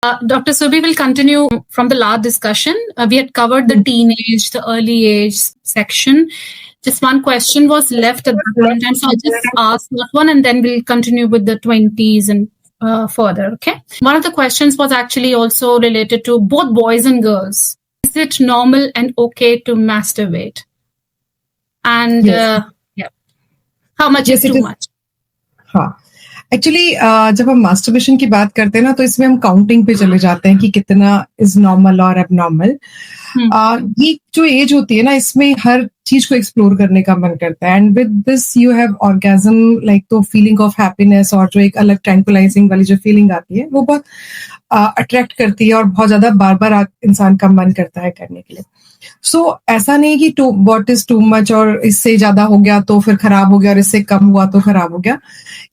Dr. Subi will continue from the last discussion. We had covered the teenage, the early age section. Just one question was left at that point in time, so I'll just ask that one and then we'll continue with the 20s and further, okay? One of the questions was actually also related to both boys and girls. Is it normal and okay to masturbate? And Yes. yeah, how much Yes, is it too is. much? हाँ, actually जब हम masturbation की बात करते हैं ना, तो इसमें हम काउंटिंग पे चले जाते हैं कि कितना इज नॉर्मल और एबनॉर्मल. ये जो एज होती है ना, इसमें हर चीज को एक्सप्लोर करने का मन करता है. And with this you have orgasm, like तो फीलिंग ऑफ हैप्पीनेस और जो एक अलग ट्रैंकुलाइजिंग वाली जो फीलिंग आती है, वो बहुत अट्रैक्ट करती है और बहुत ज्यादा बार बार इंसान का मन करता है करने के लिए. सो ऐसा नहीं कि व्हाट इज टू मच और इससे ज्यादा हो गया तो फिर खराब हो गया और इससे कम हुआ तो खराब हो गया.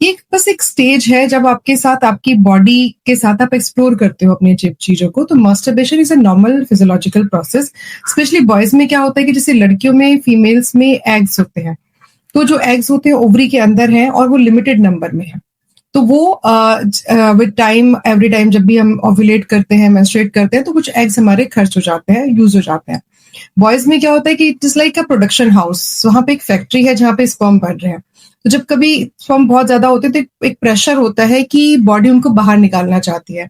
ये बस एक स्टेज है जब आपके साथ, आपकी बॉडी के साथ आप एक्सप्लोर करते हो अपनी चीजों को. तो masturbation is a normal physiological process. Specially boys में क्या होता है कि जैसे लड़कियों में, फीमेल्स में एग्स होते हैं, तो जो एग्स होते हैं ओवरी के अंदर हैं और वो लिमिटेड नंबर में है. तो वो विद टाइम, एवरी टाइम जब भी हम ओव्यूलेट करते हैं, मेंस्ट्रुएट करते हैं, तो कुछ एग्स हमारे खर्च हो जाते हैं, यूज हो जाते हैं. बॉयज में क्या होता है कि it is like a production house. वहां पे एक फैक्ट्री है जहाँ पे स्पर्म बन रहे हैं. तो जब कभी स्पर्म बहुत ज्यादा होते हैं तो एक प्रेशर होता है कि बॉडी उनको बाहर निकालना चाहती है.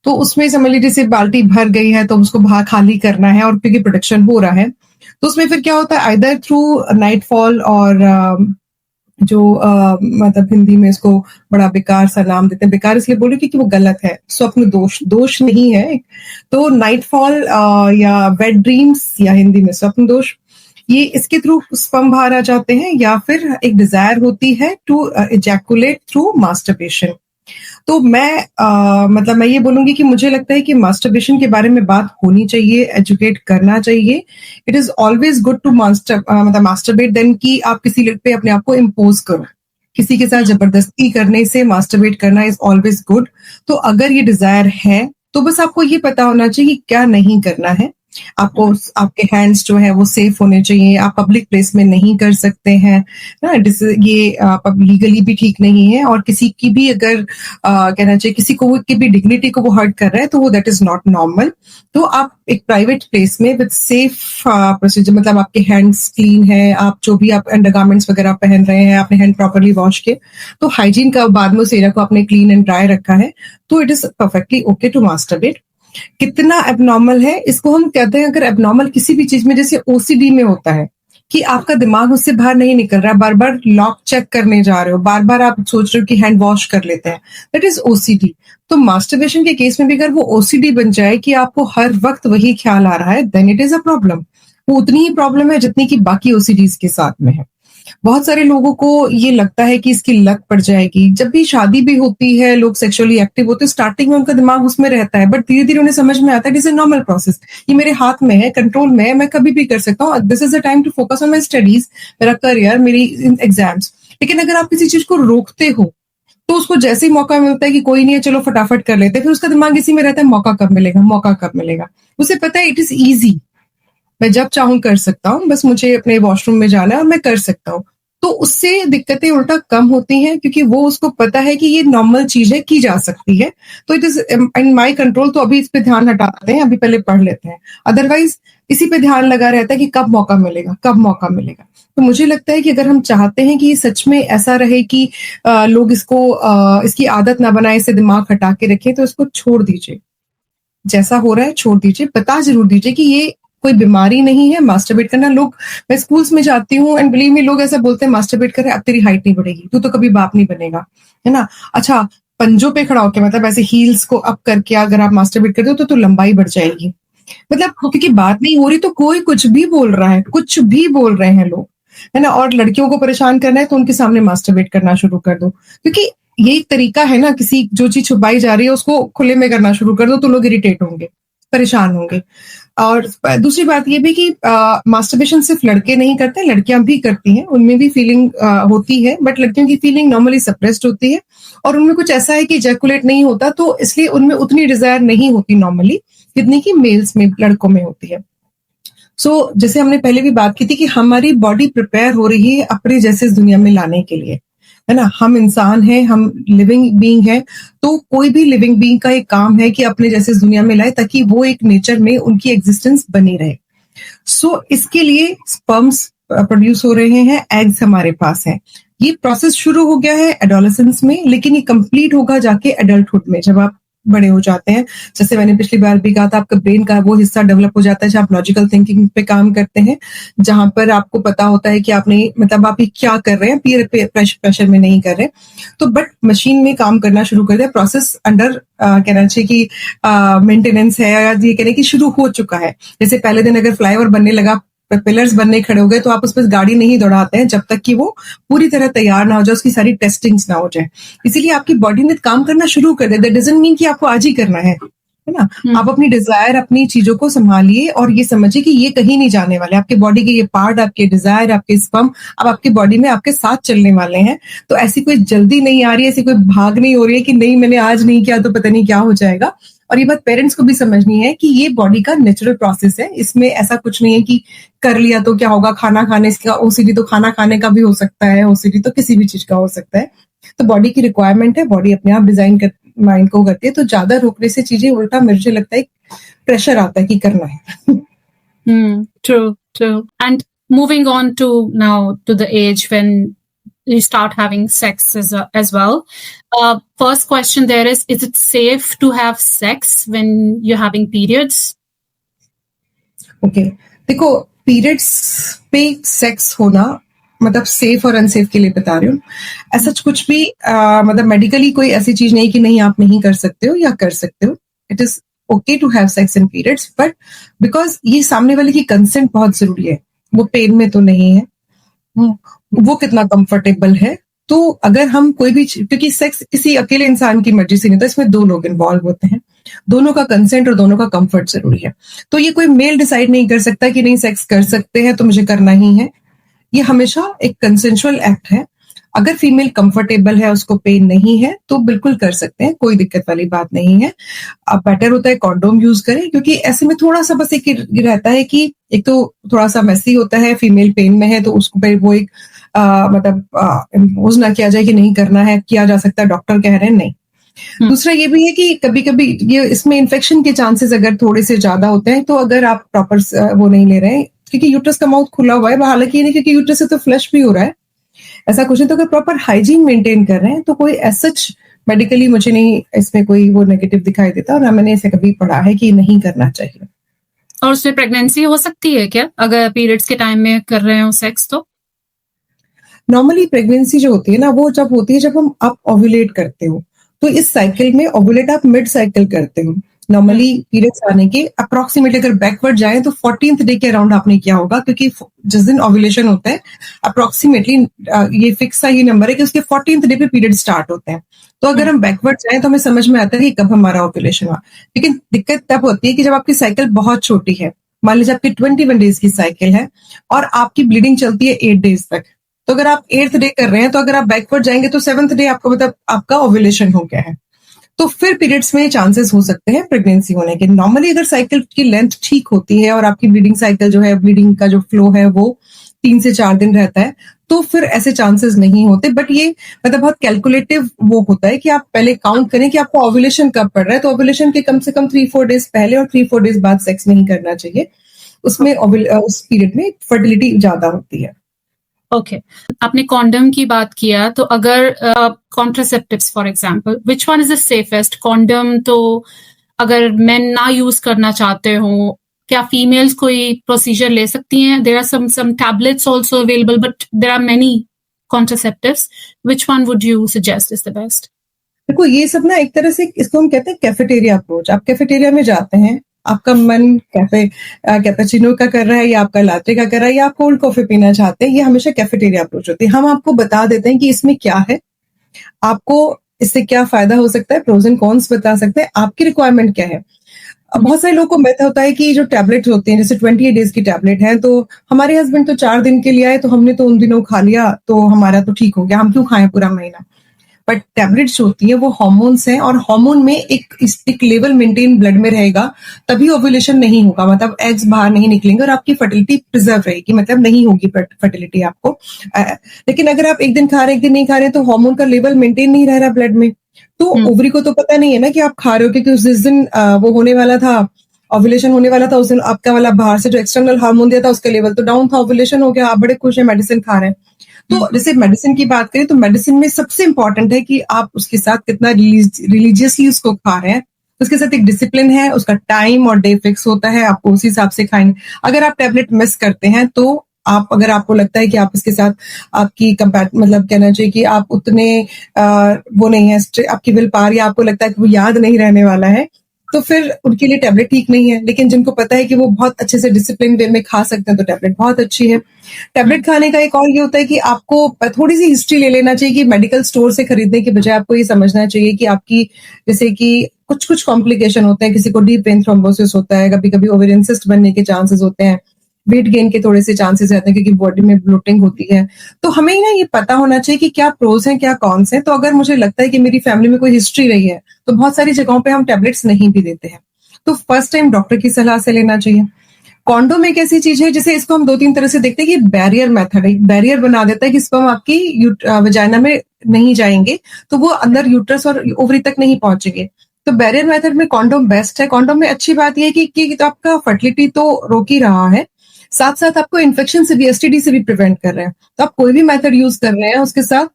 तो उसमें समझ लीजिए जैसे बाल्टी भर गई है तो उसको बाहर खाली करना है, और क्योंकि प्रोडक्शन हो रहा है तो उसमें फिर क्या होता है, आइदर थ्रू नाइटफॉल और जो मतलब हिंदी में इसको बड़ा बेकार सा नाम देते हैं. बेकार इसलिए बोल रही हूं क्योंकि वो गलत है, स्वप्न दोष नहीं है. तो नाइटफॉल या वेट ड्रीम्स या हिंदी में स्वप्न दोष, ये इसके थ्रू स्पर्म बाहर आ जाते हैं. या फिर एक डिजायर होती है टू इजैकुलेट थ्रू मास्टरबेशन. तो मैं ये बोलूंगी कि मुझे लगता है कि मास्टरबेशन के बारे में बात होनी चाहिए, एजुकेट करना चाहिए. It is always good to masturbate then कि आप किसी पे अपने आप को इम्पोज करो. किसी के साथ जबरदस्ती करने से मास्टरबेट करना इज ऑलवेज गुड. तो अगर ये डिजायर है तो बस आपको ये पता होना चाहिए कि क्या नहीं करना है. आपको आपके हैंड्स जो है वो सेफ होने चाहिए. आप पब्लिक प्लेस में नहीं कर सकते हैं ना, ये लीगली भी ठीक नहीं है. और किसी की भी अगर कहना चाहिए किसी को की भी डिग्निटी को वो हर्ट कर रहा है तो वो दैट इज नॉट नॉर्मल. तो आप एक प्राइवेट प्लेस में विद सेफ प्रोसीजर, मतलब आपके हैंड्स क्लीन है, आप जो भी आप अंडरगारमेंट्स वगैरह पहन रहे हैं, आपने हैंड प्रॉपरली वॉश किए, तो हाइजीन का बाद में उस एरिया को आपने क्लीन एंड ड्राई रखा है, तो it is perfectly okay to masturbate. कितना एबनॉर्मल है इसको हम कहते हैं, अगर एबनॉर्मल किसी भी चीज में, जैसे ओसीडी में होता है कि आपका दिमाग उससे बाहर नहीं निकल रहा, बार बार लॉक चेक करने जा रहे हो, बार बार आप सोच रहे हो कि हैंड वॉश कर लेते हैं, दैट इज ओसीडी. तो मास्टरबेशन के केस में भी अगर वो ओसीडी बन जाए कि आपको हर वक्त वही ख्याल आ रहा है, then it is a problem. वो उतनी ही प्रॉब्लम है जितनी कि बाकी ओसीडीज के साथ में है. बहुत सारे लोगों को ये लगता है कि इसकी लत पड़ जाएगी. जब भी शादी भी होती है, लोग सेक्सुअली एक्टिव होते हैं, स्टार्टिंग में उनका दिमाग उसमें रहता है, बट धीरे धीरे उन्हें समझ में आता है it is a normal process, ये मेरे हाथ में है, कंट्रोल में है, मैं कभी भी कर सकता हूँ. This is the time to focus on my studies, मेरा करियर, मेरी एग्जाम्स. लेकिन अगर आप किसी चीज को रोकते हो तो उसको जैसे ही मौका मिलता है कि कोई नहीं है चलो फटाफट कर लेते हैं, फिर उसका दिमाग इसी में रहता है, मौका कब मिलेगा, मौका कब मिलेगा. उसे पता है इट इज ईजी, मैं जब चाहूं कर सकता हूँ, बस मुझे अपने वॉशरूम में जाना है और मैं कर सकता हूँ. तो उससे दिक्कतें उल्टा कम होती हैं क्योंकि वो उसको पता है कि ये नॉर्मल चीज है, की जा सकती है. तो it is in my control. तो अभी इस पे ध्यान हटाते हैं, अभी पहले पढ़ लेते हैं. अदरवाइज इसी पे ध्यान लगा रहता है कि कब मौका मिलेगा, कब मौका मिलेगा. तो मुझे लगता है कि अगर हम चाहते हैं कि सच में ऐसा रहे कि लोग इसको इसकी आदत ना बनाए, इसे दिमाग हटा के रखें, तो इसको छोड़ दीजिए. जैसा हो रहा है छोड़ दीजिए. बता जरूर दीजिए कि ये कोई बीमारी नहीं है मास्टरबेट करना. लोग, मैं स्कूल्स में जाती हूँ एंड बिलीव मी, लोग ऐसा बोलते हैं मास्टरबेट कर, अब तेरी हाइट नहीं बढ़ेगी, तू तो कभी बाप नहीं बनेगा, है ना. अच्छा, पंजों पे खड़ा होके, मतलब ऐसे हील्स को अप करके अगर आप मास्टरबेट करते हो तो लंबाई बढ़ जाएगी. मतलब क्योंकि बात नहीं हो रही तो कोई कुछ भी बोल रहा है, कुछ भी बोल रहे हैं लोग, है ना. और लड़कियों को परेशान करना है तो उनके सामने मास्टरबेट करना शुरू कर दो, क्योंकि ये एक तरीका है ना, किसी जो चीज छुपाई जा रही है उसको खुले में करना शुरू कर दो तो लोग इरिटेट होंगे, परेशान होंगे. और दूसरी बात ये भी कि मास्टरबेशन सिर्फ लड़के नहीं करते, लड़कियां भी करती हैं, उनमें भी फीलिंग होती है, बट लड़कियों की फीलिंग नॉर्मली सप्रेस्ड होती है और उनमें कुछ ऐसा है कि इजैकुलेट नहीं होता, तो इसलिए उनमें उतनी डिजायर नहीं होती नॉर्मली जितनी कि मेल्स में, लड़कों में होती है. सो जैसे हमने पहले भी बात की थी कि हमारी बॉडी प्रिपेयर हो रही है अपने जैसे इस दुनिया में लाने के लिए. है ना, हम इंसान हैं, हम लिविंग बीइंग है, तो कोई भी लिविंग बीइंग का एक काम है कि अपने जैसे इस दुनिया में लाए ताकि वो एक नेचर में उनकी एग्जिस्टेंस बनी रहे। सो इसके लिए स्पर्म्स प्रोड्यूस हो रहे हैं, एग्स हमारे पास हैं। ये प्रोसेस शुरू हो गया है एडोलेसेंस में, लेकिन ये कंप्लीट होगा जाके एडल्टहुड में, जब आप बड़े हो जाते हैं। जैसे मैंने पिछली बार भी कहा था, आपका ब्रेन का वो हिस्सा डेवलप हो जाता है जहाँ आप लॉजिकल थिंकिंग पे काम करते हैं, जहां पर आपको पता होता है कि आपने मतलब आप ये क्या कर रहे हैं, पीयर प्रेशर में नहीं कर रहे। तो बट मशीन में काम करना शुरू कर दिया, प्रोसेस अंडर कहना चाहिए कि मेंटेनेंस है, या ये कहने की शुरू हो चुका है। जैसे पहले दिन अगर फ्लाईओवर बनने लगा, पिलर्स बनने खड़े हो गए, तो आप उस पर गाड़ी नहीं दौड़ाते हैं जब तक कि वो पूरी तरह तैयार ना हो जाए, उसकी सारी टेस्टिंग्स ना हो जाए। इसीलिए आपकी बॉडी ने काम करना शुरू कर दिया। दैट डजंट मीन कि आपको आज ही करना है ना। आप अपनी डिजायर, अपनी चीजों को संभालिए और ये समझिए कि ये कहीं नहीं जाने वाले। आपके बॉडी के ये पार्ट, आपके डिजायर, आपके स्पर्म अब आपकी बॉडी में आपके साथ चलने वाले हैं। तो ऐसी कोई जल्दी नहीं आ रही है, ऐसी कोई भाग नहीं हो रही है कि नहीं मैंने आज नहीं किया तो पता नहीं क्या हो जाएगा। और ये बात पेरेंट्स को भी समझनी है कि ये बॉडी का नेचुरल प्रोसेस है, इसमें ऐसा कुछ नहीं है कि कर लिया तो क्या होगा। खाना खाने का ओसीडी तो खाना खाने का भी हो सकता है, ओसीडी तो किसी भी चीज का हो सकता है। तो बॉडी की रिक्वायरमेंट है, बॉडी अपने आप डिजाइन कर माइंड को करती है। तो ज्यादा रोकने से चीजें उल्टा मुझे लगता है प्रेशर आता है कि करना है। True. And moving on to now to the age when you start having sex as well. First question there is it safe to have sex when you're having periods? Okay. देखो, periods पे sex होना मतलब safe और unsafe के लिए बता रही हूँ। ऐसा कुछ भी मतलब मेडिकली कोई ऐसी चीज नहीं कि नहीं आप नहीं कर सकते हो या कर सकते हो। It is okay to have sex in periods, but because ये सामने वाले की कंसेंट बहुत जरूरी है। वो पेन में तो नहीं है, वो कितना कंफर्टेबल है। तो अगर हम कोई भी, क्योंकि सेक्स किसी अकेले इंसान की मर्जी से नहीं होता, इसमें दो लोग इन्वॉल्व होते हैं, दोनों का कंसेंट और दोनों का कंफर्ट जरूरी है। तो ये कोई मेल डिसाइड नहीं कर सकता कि नहीं सेक्स कर सकते हैं तो मुझे करना ही है। ये हमेशा एक कंसेंशुअल एक्ट है। अगर फीमेल कंफर्टेबल है, उसको पेन नहीं है, तो बिल्कुल कर सकते हैं, कोई दिक्कत वाली बात नहीं है। अब बेटर होता है कॉन्डोम यूज करें, क्योंकि ऐसे में थोड़ा सा बस एक रहता है कि एक तो थोड़ा सा मैसी होता है, फीमेल पेन में है तो उसको पे वो एक मतलब इम्पोज ना किया जाए कि नहीं करना है, किया जा सकता है, डॉक्टर कह रहे हैं नहीं। दूसरा ये भी है कि कभी कभी ये इसमें इन्फेक्शन के चांसेस अगर थोड़े से ज्यादा होते हैं, तो अगर आप प्रॉपर वो नहीं ले रहे हैं, क्योंकि यूट्रस का माउथ खुला हुआ है, हालांकि ये नहीं क्योंकि यूट्रस से तो फ्लश भी हो रहा है, ऐसा कुछ नहीं। तो अगर प्रॉपर हाइजीन मेंटेन कर रहे हैं तो कोई सच मेडिकली मुझे नहीं इसमें कोई वो नेगेटिव दिखाई देता, और ना मैंने इसे कभी पढ़ा है कि नहीं करना चाहिए। और उसमें प्रेगनेंसी हो सकती है क्या अगर पीरियड्स के टाइम में कर रहे हो सेक्स? तो नॉर्मली प्रेगनेंसी जो होती है ना, वो जब होती है जब आप ओव्यूलेट करते हो। तो इस साइकिल में ओव्यूलेट आप मिड साइकिल करते हो। नॉर्मली पीरियड्स आने के अप्रोक्सीमेटली अगर बैकवर्ड जाए तो 14th डे के अराउंड आपने किया होगा, क्योंकि जिस दिन ओव्यूलेशन होता है अप्रोक्सीमेटली ये फिक्स सा ही नंबर है कि उसके 14th डे पे पीरियड स्टार्ट होते हैं। तो अगर हम बैकवर्ड जाएं तो हमें समझ में आता है कि कब हमारा ओव्यूलेशन हुआ। लेकिन दिक्कत तब होती है कि जब आपकी साइकिल बहुत छोटी है। मान लीजिए आपकी 21 डेज की साइकिल है और आपकी ब्लीडिंग चलती है 8 डेज तक। तो अगर आप 8th डे कर रहे हैं, तो अगर आप बैकवर्ड जाएंगे तो 7th डे आपको मतलब आपका ओव्यूलेशन हो गया है। तो फिर पीरियड्स में चांसेस हो सकते हैं प्रेगनेंसी होने के। नॉर्मली अगर साइकिल की लेंथ ठीक होती है और आपकी ब्लीडिंग साइकिल जो है, ब्लीडिंग का जो फ्लो है वो 3 से 4 दिन रहता है, तो फिर ऐसे चांसेस नहीं होते। बट ये मतलब बहुत कैलकुलेटिव वो होता है कि आप पहले काउंट करें कि आपको ओव्यूलेशन कब पड़ रहा है। तो ओव्यूलेशन के कम से कम 3-4 डेज पहले और 3-4 डेज बाद सेक्स नहीं करना चाहिए। उसमें उस पीरियड में फर्टिलिटी ज्यादा होती है। ओके, आपने कॉन्डम की बात किया, तो अगर contraceptives for example, which one is the safest? Condom तो अगर मेन ना यूज करना चाहते हो, क्या फीमेल्स कोई प्रोसीजर ले सकती हैं? There are some tablets also available, but there are many contraceptives. Which one would you suggest is the best? देखो, ये सब ना एक तरह से इसको हम कहते हैं कैफेटेरिया अप्रोच। आप कैफेटेरिया में जाते हैं, आपका मन कैपेचिनो का कर रहा है या आपका लाटे का कर रहा है या आप कोल्ड कॉफी पीना चाहते हैं, ये हमेशा कैफेटेरिया अप्रोच होती है। हम आपको बता देते हैं कि इसमें क्या है, आपको इससे क्या फायदा हो सकता है, प्रोज एंड कॉन्स बता सकते हैं, आपकी रिक्वायरमेंट क्या है। बहुत सारे लोगों को मैथ होता है कि जो टैबलेट होती हैं, जैसे 28 डेज की टैबलेट है, तो हमारे हस्बैंड तो 4 दिन के लिए आए तो हमने तो उन दिनों खा लिया तो हमारा तो ठीक हो गया, हम क्यों खाएं पूरा महीना। बट टैबलेट्स जो होती है वो हार्मोन्स हैं, और हार्मोन में एक लेवल मेंटेन ब्लड में रहेगा, तभी ओव्यूलेशन नहीं होगा, मतलब एग्स बाहर नहीं निकलेंगे और आपकी फर्टिलिटी प्रिजर्व रहेगी, मतलब नहीं होगी फर्टिलिटी आपको। लेकिन अगर आप एक दिन खा रहे एक दिन नहीं खा रहे तो हार्मोन का लेवल मेंटेन नहीं रह रहा ब्लड में, तो ओवरी को तो पता नहीं है ना कि आप खा रहे हो, क्योंकि उस दिन वो होने वाला था, ओव्यूलेशन होने वाला था उस दिन, आपका वाला बाहर से जो एक्सटर्नल हार्मोन दिया था उसका लेवल तो डाउन था, ओव्यूलेशन हो गया, आप बड़े खुश हैं, मेडिसिन खा रहे हैं। तो जैसे मेडिसिन की बात करें तो मेडिसिन में सबसे इंपॉर्टेंट है कि आप उसके साथ कितना रिलीजियसली उसको खा रहे हैं, उसके साथ एक डिसिप्लिन है, उसका टाइम और डे फिक्स होता है, आपको उसी हिसाब से खाएंगे। अगर आप टैबलेट मिस करते हैं तो आप, अगर आपको लगता है कि आप इसके साथ आपकी मतलब कहना चाहिए कि आप उतने वो नहीं है, आपकी विल पावर, या आपको लगता है कि वो याद नहीं रहने वाला है, तो फिर उनके लिए टैबलेट ठीक नहीं है। लेकिन जिनको पता है कि वो बहुत अच्छे से डिसिप्लिन वे में खा सकते हैं तो टैबलेट बहुत अच्छी है। टैबलेट खाने का एक और ये होता है कि आपको थोड़ी सी हिस्ट्री ले लेना चाहिए, कि मेडिकल स्टोर से खरीदने की बजाय आपको ये समझना चाहिए कि आपकी, जैसे कि कुछ कॉम्प्लिकेशन होते हैं, किसी को डीप वेन थ्रोम्बोसिस होता है, कभी कभी ओवेरियन सिस्ट बनने के चांसेस होते हैं, वेट गेन के थोड़े से चांसेस रहते हैं क्योंकि बॉडी में ब्लोटिंग होती है। तो हमें ना ये पता होना चाहिए कि क्या प्रोस हैं क्या कॉन्स हैं। तो अगर मुझे लगता है कि मेरी फैमिली में कोई हिस्ट्री रही है तो बहुत सारी जगहों पे हम टैबलेट्स नहीं भी देते हैं, तो फर्स्ट टाइम डॉक्टर की सलाह से लेना चाहिए। कॉन्डोम एक ऐसी चीज है जिसे, इसको हम 2-3 तरह से देखते हैं कि बैरियर मेथड है, बैरियर बना देता है कि स्पर्म आपकी वजाइना में नहीं जाएंगे, तो वो अंदर यूट्रस और ओवरी तक नहीं पहुंचेंगे। तो बैरियर मेथड में कॉन्डोम बेस्ट है। कॉन्डोम में अच्छी बात यह है कि तो आपका फर्टिलिटी तो रोक ही रहा है, साथ साथ आपको इन्फेक्शन से भी, एसटीडी से भी प्रिवेंट कर रहे हैं। तो आप कोई भी मेथड यूज कर रहे हैं उसके साथ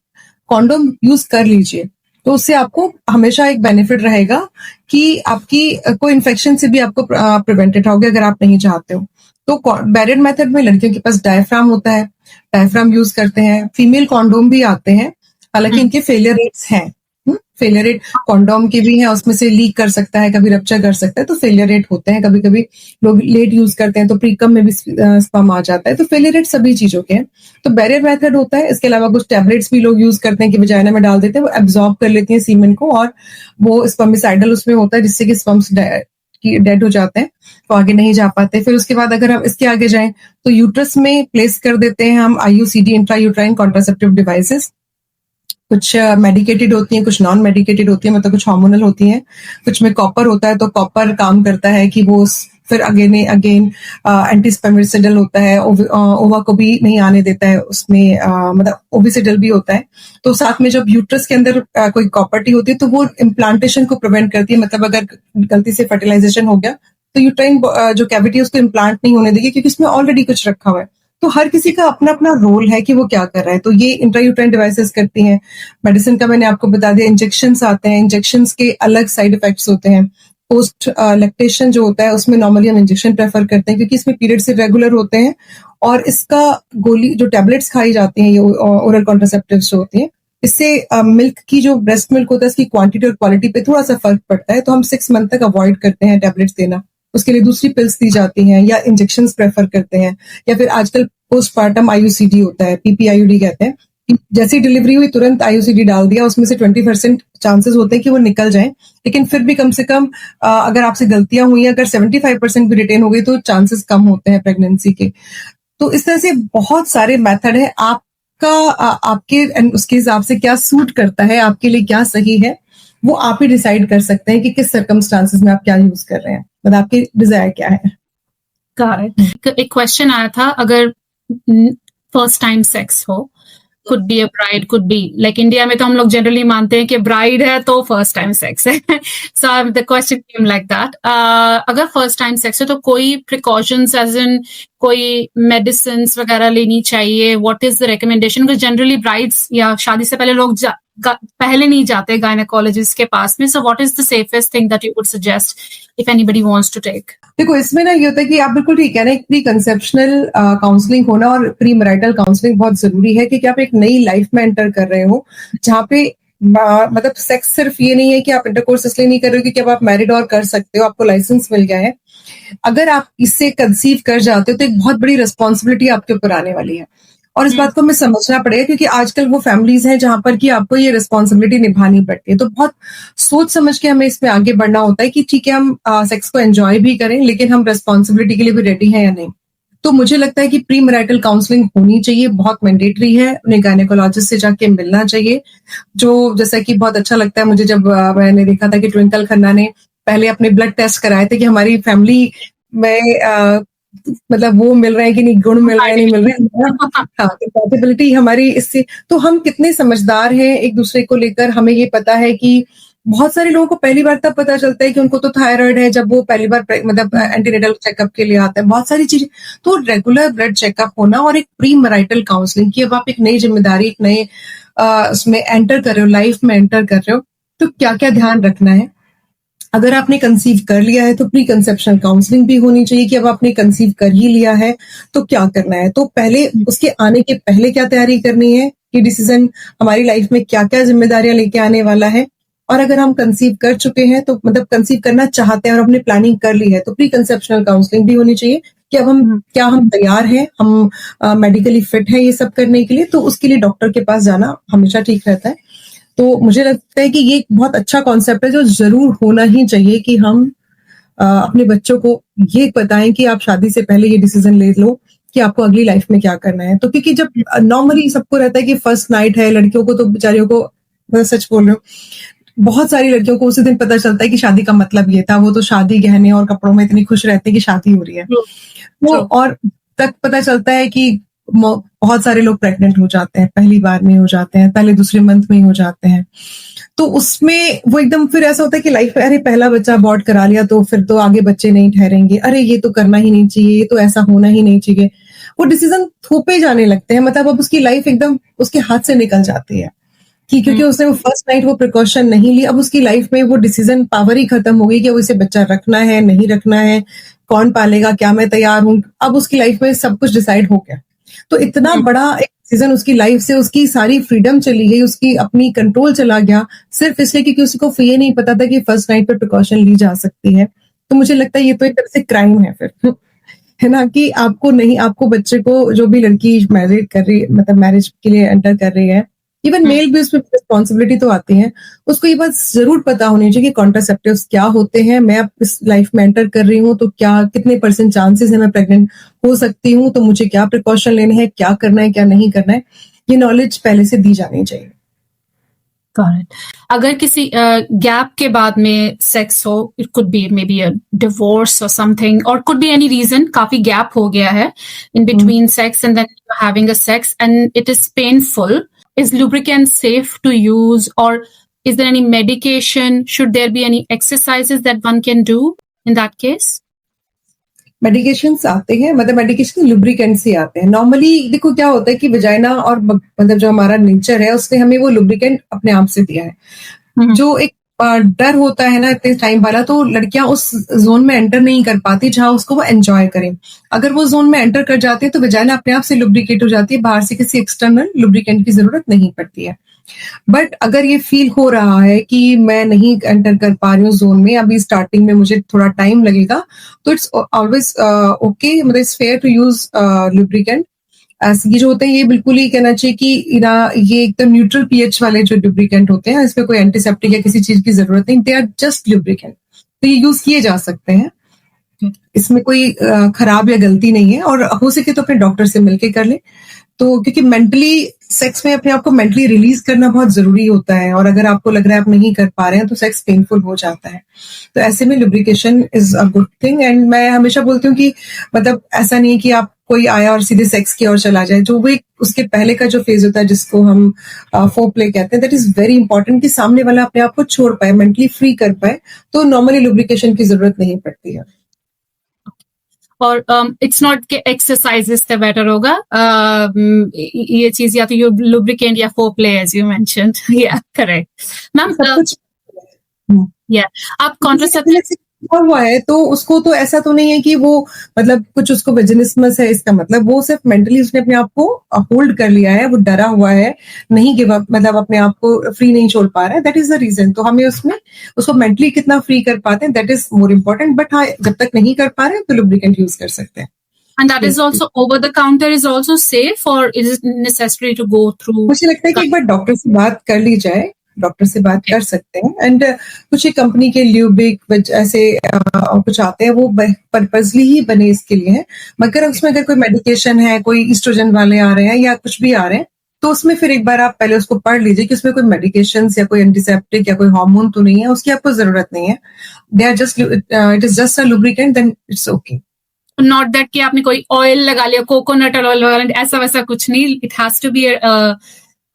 कॉन्डोम यूज कर लीजिए, तो उससे आपको हमेशा एक बेनिफिट रहेगा कि आपकी कोई इन्फेक्शन से भी आपको प्रिवेंटेड होगे अगर आप नहीं चाहते हो। तो बैरियर मेथड में लड़कियों के पास डायफ्राम होता है, डायफ्राम यूज करते हैं। फीमेल कॉन्डोम भी आते हैं, हालांकि इनके फेलियर रेट्स हैं, फेलियर रेट कॉन्डोम के भी हैं, उसमें से लीक कर सकता है, कभी रप्चर कर सकता है, तो फेलियर रेट होते हैं। कभी कभी लोग लेट यूज करते हैं तो प्रीकम में भी स्पर्म आ जाता है, तो फेलियर रेट सभी चीजों के हैं। तो बैरियर मेथड होता है। इसके अलावा कुछ टैबलेट्स भी लोग यूज करते हैं कि वजाइना में डाल देते हैं, वो एब्जॉर्ब कर लेती हैं सीमेन को, और वो स्पर्मिसाइडल उसमें होता है जिससे कि स्पर्म्स डेड हो जाते हैं, तो आगे नहीं जा पाते। फिर उसके बाद अगर हम इसके आगे जाएं तो यूट्रस में प्लेस कर देते हैं हम IUCD, intra uterine contraceptive devices. कुछ मेडिकेटेड होती हैं, कुछ नॉन मेडिकेटेड होती हैं, मतलब कुछ हार्मोनल होती हैं, कुछ में कॉपर होता है। तो कॉपर काम करता है कि वो फिर अगेन एंटीस्पर्मिसिडल होता है, ओवा को भी नहीं आने देता है उसमें, मतलब ओविसिडल भी होता है। तो साथ में जब यूट्रस के अंदर कोई कॉपर्टी होती है तो वो इम्प्लांटेशन को प्रिवेंट करती है, मतलब अगर गलती से फर्टिलाइजेशन हो गया तो यूट्राइन जो कैविटी है उसको इम्प्लांट नहीं होने देगी, क्योंकि उसमें ऑलरेडी कुछ रखा हुआ है। तो हर किसी का अपना अपना रोल है कि वो क्या कर रहा है। तो ये इंट्रायूट्राइन डिवाइसेस करती हैं। मेडिसिन का मैंने आपको बता दिया, इंजेक्शंस आते हैं, इंजेक्शंस के अलग साइड इफेक्ट्स होते हैं। पोस्ट लैक्टेशन जो होता है उसमें नॉर्मली हम इंजेक्शन प्रेफर करते हैं, क्योंकि इसमें पीरियड्स इरेगुलर होते हैं, और इसका गोली जो टैबलेट्स खाई जाती हैं, ये ओरल कॉन्ट्रासेप्टिव्स जो होती हैं, इससे मिल्क की जो ब्रेस्ट मिल्क होता है इसकी क्वांटिटी और क्वालिटी पे थोड़ा सा फर्क पड़ता है। तो हम 6 मंथ तक अवॉइड करते हैं टैबलेट्स देना, उसके लिए दूसरी पिल्स दी जाती हैं या इंजेक्शन प्रेफर करते हैं। या फिर आजकल पोस्टपार्टम IUCD होता है, PPIUD कहते हैं, जैसी डिलीवरी हुई तुरंत IUCD डाल दिया, उसमें से 20% चांसेस होते हैं कि वो निकल जाए, लेकिन फिर भी कम से कम अगर आपसे गलतियां हुई, अगर 75% भी रिटेन हो गई तो चांसेस कम होते हैं प्रेगनेंसी के। तो इस तरह से बहुत सारे मेथड है। आपका आपके उसके हिसाब से क्या सूट करता है, आपके लिए क्या सही है, वो आप ही डिसाइड कर सकते हैं कि किस सर्कमस्टांसेस में आप क्या यूज कर रहे हैं, मतलब आपकी डिजायर क्या है। एक क्वेश्चन आया था, अगर फर्स्ट टाइम सेक्स हो, could be a bride, could be like India में तो हम लोग जनरली मानते हैं कि ब्राइड है तो फर्स्ट टाइम सेक्स है, so the question came like that. अगर फर्स्ट टाइम सेक्स है तो कोई प्रिकॉशंस एज इन कोई मेडिसिन वगैरह लेनी चाहिए? What is the recommendation? Because generally brides या शादी से पहले लोग पहले नहीं जाते गायनेकोलॉजिस्ट के पास में, so what is the safest thing that you would suggest if anybody wants to take? देखो, इसमें ना ये होता है कि आप बिल्कुल ठीक है ना, एक प्री कंसेप्शनल काउंसलिंग होना और प्री मैरिटल काउंसलिंग बहुत जरूरी है, क्योंकि आप एक नई लाइफ में एंटर कर रहे हो, जहाँ पे मतलब सेक्स सिर्फ ये नहीं है कि आप इंटरकोर्स इसलिए नहीं कर रहे हो क्योंकि अब आप मैरिड और कर सकते हो, आपको लाइसेंस मिल गया है। अगर आप इससे कंसीव कर जाते हो तो एक बहुत बड़ी रिस्पॉन्सिबिलिटी आपके ऊपर आने वाली है, और इस बात को हमें समझना पड़ेगा, क्योंकि आजकल वो फैमिलीज हैं जहां पर कि आपको ये रिस्पॉन्सिबिलिटी निभानी पड़ती है। तो बहुत सोच समझ के हमें इसमें आगे बढ़ना होता है कि ठीक है, हम सेक्स को एंजॉय भी करें, लेकिन हम रिस्पॉन्सिबिलिटी के लिए भी रेडी हैं या नहीं। तो मुझे लगता है कि प्री मैरिटल काउंसलिंग होनी चाहिए, बहुत मैंडेटरी है, उन्हें गायनेकोलॉजिस्ट से जाके मिलना चाहिए। जो जैसा कि बहुत अच्छा लगता है मुझे जब मैंने देखा था कि ट्विंकल खन्ना ने पहले अपने ब्लड टेस्ट कराए थे कि हमारी फैमिली में मतलब वो मिल रहे हैं कि नहीं, गुण मिल रहे हैं नहीं मिल रहे हैं, हाँ, कंपैटिबिलिटी हमारी इससे, तो हम कितने समझदार हैं एक दूसरे को लेकर। हमें ये पता है कि बहुत सारे लोगों को पहली बार तब पता चलता है कि उनको तो थायराइड है जब वो पहली बार मतलब एंटीनेटल चेकअप के लिए आता है, बहुत सारी चीजें। तो रेगुलर ब्लड चेकअप होना और एक प्री मैरिटल काउंसलिंग की अब आप एक नई जिम्मेदारी, एक नए उसमें एंटर कर रहे हो, लाइफ में एंटर कर रहे हो, तो क्या क्या ध्यान रखना है। अगर आपने कंसीव कर लिया है तो प्री कंसेप्शनल काउंसलिंग भी होनी चाहिए कि अब आपने कंसीव कर ही लिया है तो क्या करना है। तो पहले उसके आने के पहले क्या तैयारी करनी है कि डिसीजन हमारी लाइफ में क्या क्या जिम्मेदारियां लेके आने वाला है। और अगर हम कंसीव कर चुके हैं तो मतलब कंसीव करना चाहते हैं और हमने प्लानिंग कर ली है तो प्री कंसेप्शनल काउंसलिंग भी होनी चाहिए कि अब हम तैयार हैं, हम मेडिकली फिट हैं ये सब करने के लिए। तो उसके लिए डॉक्टर के पास जाना हमेशा ठीक रहता है। तो मुझे लगता है कि ये एक बहुत अच्छा कॉन्सेप्ट है जो जरूर होना ही चाहिए कि हम अपने बच्चों को ये बताएं कि आप शादी से पहले ये डिसीजन ले लो कि आपको अगली लाइफ में क्या करना है। तो क्योंकि जब नॉर्मली सबको रहता है कि फर्स्ट नाइट है, लड़कियों को तो बेचारियों को, मैं सच बोल रही हूँ, बहुत सारी लड़कियों को उसी दिन पता चलता है कि शादी का मतलब ये था। वो तो शादी, गहने और कपड़ों में इतनी खुश रहते हैं कि शादी हो रही है। तो और तक पता चलता है कि बहुत सारे लोग प्रेग्नेंट हो जाते हैं, पहली बार में हो जाते हैं, पहले दूसरे मंथ में हो जाते हैं। तो उसमें वो एकदम फिर ऐसा होता है कि लाइफ में अरे पहला बच्चा अबॉर्ट करा लिया तो फिर तो आगे बच्चे नहीं ठहरेंगे, अरे ये तो करना ही नहीं चाहिए, ये तो ऐसा होना ही नहीं चाहिए। वो डिसीजन थोपे जाने लगते हैं, मतलब अब उसकी लाइफ एकदम उसके हाथ से निकल जाती है कि क्योंकि उसने वो फर्स्ट नाइट वो प्रिकॉशन नहीं ली, अब उसकी लाइफ में वो डिसीजन पावर ही खत्म हो गई कि अब उसे बच्चा रखना है नहीं रखना है, कौन पालेगा, क्या मैं तैयार हूं। अब उसकी लाइफ में सब कुछ डिसाइड हो गया। तो इतना बड़ा एक डिसीजन उसकी लाइफ से, उसकी सारी फ्रीडम चली गई, उसकी अपनी कंट्रोल चला गया, सिर्फ इसलिए क्योंकि उसको ये नहीं पता था कि फर्स्ट नाइट पे प्रिकॉशन ली जा सकती है। तो मुझे लगता है ये तो एक तरह से क्राइम है फिर है ना, कि आपको नहीं, आपको बच्चे को, जो भी लड़की मैरिज कर रही, मतलब मैरिज के लिए एंटर कर रही है, इवन मेल भी उसमें रिस्पॉन्सिबिलिटी तो आती है, उसको ये बात जरूर पता होनी चाहिए कि कॉन्ट्रासेप्टिव्स क्या होते हैं, मैं अब इस लाइफ में एंटर कर रही हूँ तो क्या कितने % चांसेस है मैं प्रेग्नेंट हो सकती हूँ, तो मुझे क्या प्रिकॉशन लेने हैं, क्या करना है क्या नहीं करना है, ये नॉलेज पहले से दी जानी चाहिए। अगर किसी गैप के बाद में सेक्स हो, it could be maybe a divorce और समथिंग, और कुड बी एनी रीजन, काफी गैप हो गया है in between sex and then having a sex and it is painful, is lubricant safe to use, or is there any medication, should there be any exercises that one can do in that case? Medications आते हैं, मतलब medication lubricant से आते हैं normally. देखो क्या होता है कि वजाइना और मतलब जो हमारा नेचर है उसने हमें वो लुब्रिकेंट अपने आप से दिया है। जो एक डर होता है ना इतने टाइम वाला, तो लड़कियां उस जोन में एंटर नहीं कर पाती जहां उसको वो एंजॉय करें। अगर वो जोन में एंटर कर जाती है तो वजाइना अपने आप से लुब्रिकेट हो जाती है, बाहर से किसी एक्सटर्नल लुब्रिकेंट की जरूरत नहीं पड़ती है। बट अगर ये फील हो रहा है कि मैं नहीं एंटर कर पा रही हूँ जोन में, अभी स्टार्टिंग में मुझे थोड़ा टाइम लगेगा, तो इट्स ऑलवेज ओके, मतलब it's fair to use lubricant. ये जो होते हैं ये बिल्कुल ही कहना चाहिए कि ये एकदम न्यूट्रल पीएच वाले जो लुब्रिकेंट होते हैं, इसमें कोई एंटीसेप्टिक या किसी चीज की जरूरत नहीं, दे आर जस्ट लुब्रिकेंट, तो ये यूज किए जा सकते हैं, इसमें कोई खराब या गलती नहीं है। और हो सके तो अपने डॉक्टर से मिलके कर ले, तो क्योंकि मेंटली सेक्स में अपने आप को मेंटली रिलीज करना बहुत जरूरी होता है, और अगर आपको लग रहा है आप नहीं कर पा रहे हैं तो सेक्स पेनफुल हो जाता है। तो ऐसे में lubrication is a good thing. And मैं हमेशा बोलती हूँ कि मतलब ऐसा नहीं कि आप कोई आया और सीधे सेक्स की ओर चला जाए, जो वो उसके पहले का जो फेज होता है जिसको हम फोरप्ले कहते हैं, दैट इज वेरी इंपॉर्टेंट कि सामने वाला अपने आप को छोड़ पाए, मेंटली फ्री कर पाए, तो नॉर्मली लुब्रिकेशन की जरूरत नहीं पड़ती है। और इट्स नॉट के एक्सरसाइजेस से बेटर होगा, ये चीज या तो यू लुब्रिकेंट या फोरप्ले एज यू मेंशन्ड, या करेक्ट मैम। या आप कॉन्ट्रासेप्टिव हुआ है तो उसको तो ऐसा तो नहीं है कि वो मतलब कुछ उसको वेजिनिस्मस है, इसका मतलब वो सिर्फ मेंटली उसने अपने आप को होल्ड कर लिया है, वो डरा हुआ है, नहीं गिव अप, मतलब अपने आप को फ्री नहीं छोड़ पा रहा है, दैट इज द रीजन। तो हमें उसमें उसको मेंटली कितना फ्री कर पाते हैं that is more important. But हाँ, जब तक नहीं कर पा रहे हैं तो लुब्रिकेंट यूज कर सकते हैं। And that is also over the counter is also safe, or is it necessary to go through? मुझे लगता है कि एक बार डॉक्टर से बात कर ली जाए डॉक्टर से बात कर सकते हैं। एंड कुछ एक कंपनी के ल्यूबिक ऐसे कुछ आते हैं, वो पर्पजली ही बने इसके लिए हैं। मगर उसमें अगर कोई मेडिकेशन है, कोई ईस्ट्रोजन वाले आ रहे हैं या कुछ भी आ रहे हैं, तो उसमें फिर एक बार आप पहले उसको पढ़ लीजिए कि उसमें कोई मेडिकेशन या कोई एंटीसेप्टिक या कोई हार्मोन तो नहीं है, उसकी आपको जरूरत नहीं है। They are just, it is just a lubricant, then it's okay. Not that कि आपने कोई ऑयल लगा लिया, कोकोनट ऑयल वगैरह, ऐसा वैसा कुछ नहीं। It has to be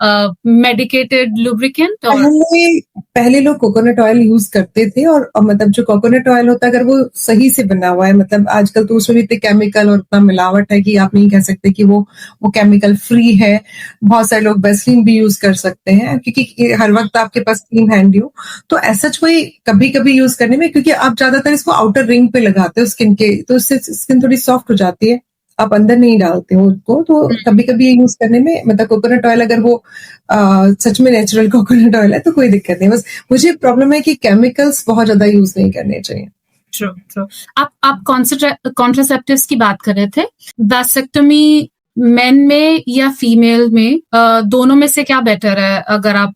medicated lubricant. पहले लोग कोकोनट ऑयल यूज करते थे, और मतलब जो कोकोनट ऑयल होता है अगर वो सही से बना हुआ है, मतलब आजकल तो उसमें भी इतने केमिकल और इतना मिलावट है कि आप नहीं कह सकते कि वो केमिकल फ्री है। बहुत सारे लोग वेस्लिन भी यूज कर सकते हैं, क्योंकि हर वक्त आपके पास क्रीम हैंडी हो। तो ऐसा कोई कभी कभी यूज करने में, क्योंकि आप ज्यादातर इसको आउटर रिंग पे लगाते हो स्किन के, तो उससे स्किन थोड़ी सॉफ्ट हो जाती है, आप अंदर नहीं डालते हो उसको। तो कभी कभी ये यूज करने में, मतलब कोकोनट ऑयल अगर वो सच में नेचुरल कोकोनट ऑयल है तो कोई दिक्कत नहीं। बस मुझे प्रॉब्लम है कि केमिकल्स बहुत ज्यादा यूज नहीं करने चाहिए। True true. आप कॉन्ट्रासेप्टिव्स की बात कर रहे थे। वैसेक्टमी मेन में या फीमेल में, दोनों में से क्या बेटर है? अगर आप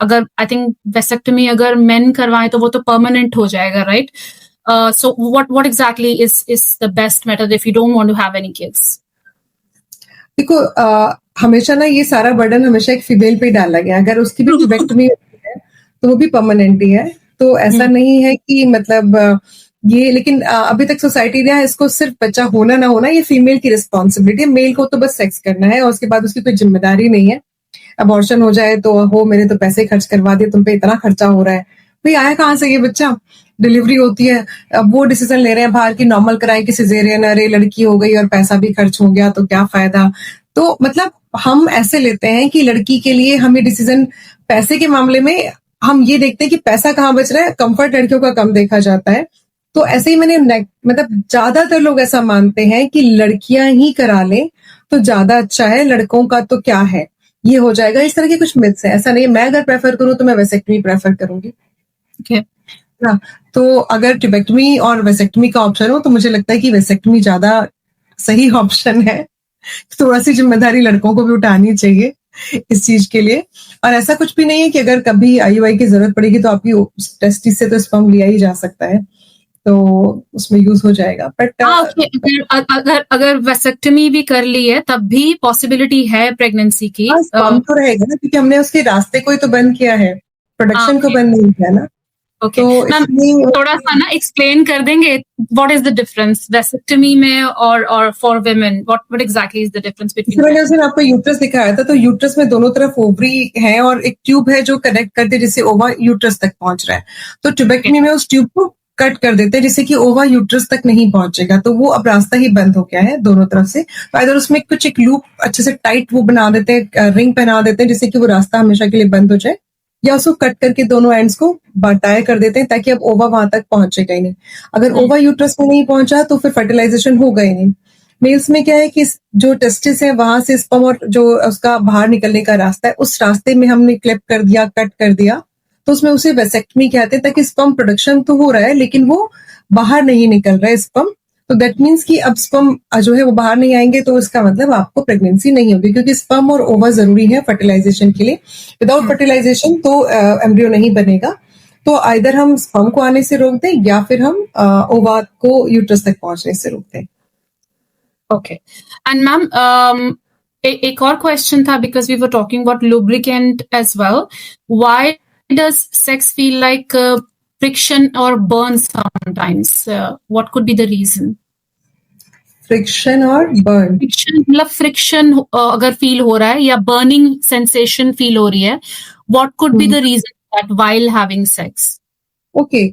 अगर आई थिंक वैसेक्टमी अगर मेन करवाएं तो वो तो परमानेंट हो जाएगा, right? So what exactly is the best method if you don't want to have any kids? देखो, हमेशा ना ये सारा बर्डन हमेशा एक फीमेल पे डाला गया। अगर उसकी भी ट्यूबेक्टमी होती है तो वो भी परमानेंट ही है। तो ऐसा नहीं है कि मतलब ये, लेकिन अभी तक सोसाइटी ने इसको सिर्फ बच्चा होना ना होना ये फीमेल की रिस्पॉन्सिबिलिटी है। मेल को तो बस सेक्स करना है और उसके बाद उसकी कोई जिम्मेदारी नहीं है। अबॉर्शन हो जाए तो हो, मेरे तो पैसे खर्च करवा दिए, तुम पे इतना खर्चा हो रहा है, भाई आया कहाँ से ये बच्चा? डिलीवरी होती है, अब वो डिसीजन ले रहे हैं बाहर की नॉर्मल कराएं कि सिजेरियन, अरे लड़की हो गई और पैसा भी खर्च हो गया तो क्या फायदा। तो मतलब हम ऐसे लेते हैं कि लड़की के लिए हम ये डिसीजन, पैसे के मामले में हम ये देखते हैं कि पैसा कहाँ बच रहा है, कंफर्ट लड़कियों का कम देखा जाता है। तो ऐसे ही मैंने मतलब ज्यादातर लोग ऐसा मानते हैं कि लड़कियां ही करा लें तो ज्यादा अच्छा है, लड़कों का तो क्या है, ये हो जाएगा। इस तरह के कुछ मिथ्स है। ऐसा नहीं है, मैं अगर प्रेफर करूं तो मैं वेसेक्टमी प्रेफर करूंगी। Okay. हाँ, तो अगर ट्यूबेक्टमी और वेसेक्टमी का ऑप्शन हो तो मुझे लगता है कि वेसेक्टमी ज्यादा सही ऑप्शन है। थोड़ा सी जिम्मेदारी लड़कों को भी उठानी चाहिए इस चीज के लिए। और ऐसा कुछ भी नहीं है कि अगर कभी IUI की जरूरत पड़ेगी तो आपकी टेस्टिस से तो स्पर्म लिया ही जा सकता है, तो उसमें यूज हो जाएगा। बट अगर वेसेक्टमी भी कर ली है तब भी पॉसिबिलिटी है प्रेगनेंसी की। स्पर्म तो रहेगा ना, क्योंकि हमने उसके रास्ते को ही तो बंद किया है, प्रोडक्शन को बंद नहीं किया ना। ओके मैम, थोड़ा सा ना एक्सप्लेन कर देंगे what is the difference vasectomy में और for women, what exactly is the difference between? मैंने उस दिन आपको यूट्रस दिखाया था, तो यूट्रस में दोनों तरफ ओवरी है और एक ट्यूब है जो कनेक्ट करते हैं जिससे ओवा यूट्रस तक पहुंच रहा है। तो ट्यूबेक्टमी में उस ट्यूब को कट कर देते हैं जिससे कि ओवा यूट्रस तक नहीं पहुंचेगा, तो वो अब रास्ता ही बंद हो गया है दोनों तरफ से। तो इधर उसमें कुछ एक लूप अच्छे से टाइट वो बना देते हैं, रिंग पहना देते हैं जिससे कि वो रास्ता हमेशा के लिए बंद हो जाए, या उसको कट करके दोनों एंड्स को टाई कर देते हैं ताकि अब ओवा वहां तक पहुंचेगा ही नहीं। अगर ओवा यूट्रस में नहीं पहुंचा तो फिर फर्टिलाइजेशन होगा ही नहीं। मेल्स में क्या है कि जो टेस्टिस है वहां से स्पर्म और जो उसका बाहर निकलने का रास्ता है, उस रास्ते में हमने क्लिप कर दिया, कट कर दिया, तो उसमें उसे वेसेक्टमी कहते हैं, ताकि स्पर्म प्रोडक्शन तो हो रहा है लेकिन वो बाहर नहीं निकल रहा है स्पर्म। तो दैट मीन्स कि अब स्पर्म जो है वो बाहर नहीं आएंगे, तो इसका मतलब आपको प्रेगनेंसी नहीं होगी, क्योंकि स्पर्म और ओवा जरूरी है फर्टिलाइजेशन के लिए। विदाउट फर्टिलाइजेशन तो एम्ब्रियो नहीं बनेगा। तो आइदर हम स्पर्म को आने से रोक दें या फिर हम ओवा को यूट्रस तक पहुंचने से रोक दें। ओके एंड मैम, एक और क्वेश्चन था, because we were talking about lubricant as well, why does sex feel like friction or burn sometimes? What could be the reason? Friction or burn? Friction मतलब friction अगर feel हो रहा है या burning sensation feel हो रही है, what could be the reason that while having sex? Okay,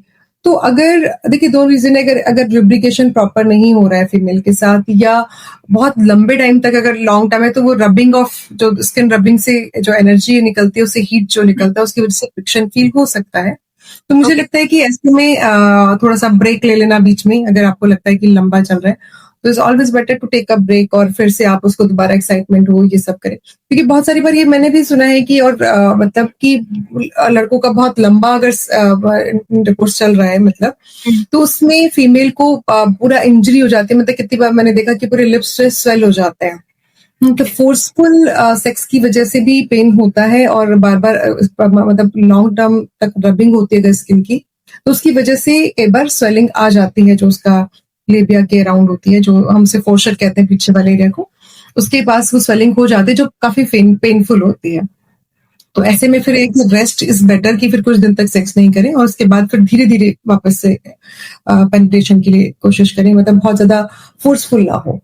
तो अगर देखिए दो रीजन है। अगर लुब्रिकेशन प्रॉपर नहीं हो रहा है फीमेल के साथ, या बहुत लंबे टाइम तक अगर लॉन्ग टाइम है, तो वो रबिंग ऑफ जो स्किन रबिंग से जो एनर्जी निकलती है, उससे हीट जो निकलता है, उसकी वजह से फ्रिक्शन फील हो सकता है। तो मुझे लगता है कि ऐसे में थोड़ा सा ब्रेक ले लेना बीच में, अगर आपको लगता है कि लंबा चल रहा है, तो it's always better to take a break और फिर से आप उसको दोबारा एक्साइटमेंट हो ये सब करें। क्योंकि बहुत सारी बार ये मैंने भी सुना है कि और मतलब कि लड़कों का बहुत लंबा अगर इंटरकोर्स चल रहा है मतलब, तो उसमें फीमेल को पूरा इंजरी हो जाती है। मतलब कितनी बार मैंने देखा कि पूरे लिप्स से स्वेल हो जाते हैं, तो फोर्सफुल सेक्स की वजह से भी पेन होता है और बार बार मतलब लॉन्ग टर्म तक रबिंग होती है अगर स्किन की, तो उसकी वजह से कई बार स्वेलिंग आ जाती है जो उसका लेबिया के अराउंड होती है, जो हमसे फोर्शर कहते हैं पीछे वाले एरिया को, उसके पास वो स्वेलिंग हो जाती है जो काफी पेनफुल होती है। तो ऐसे में फिर एक रेस्ट इज बेटर कि फिर कुछ दिन तक सेक्स नहीं करें और उसके बाद फिर धीरे धीरे वापस से पेनिट्रेशन के लिए कोशिश करें, मतलब बहुत ज्यादा फोर्सफुल ना हो।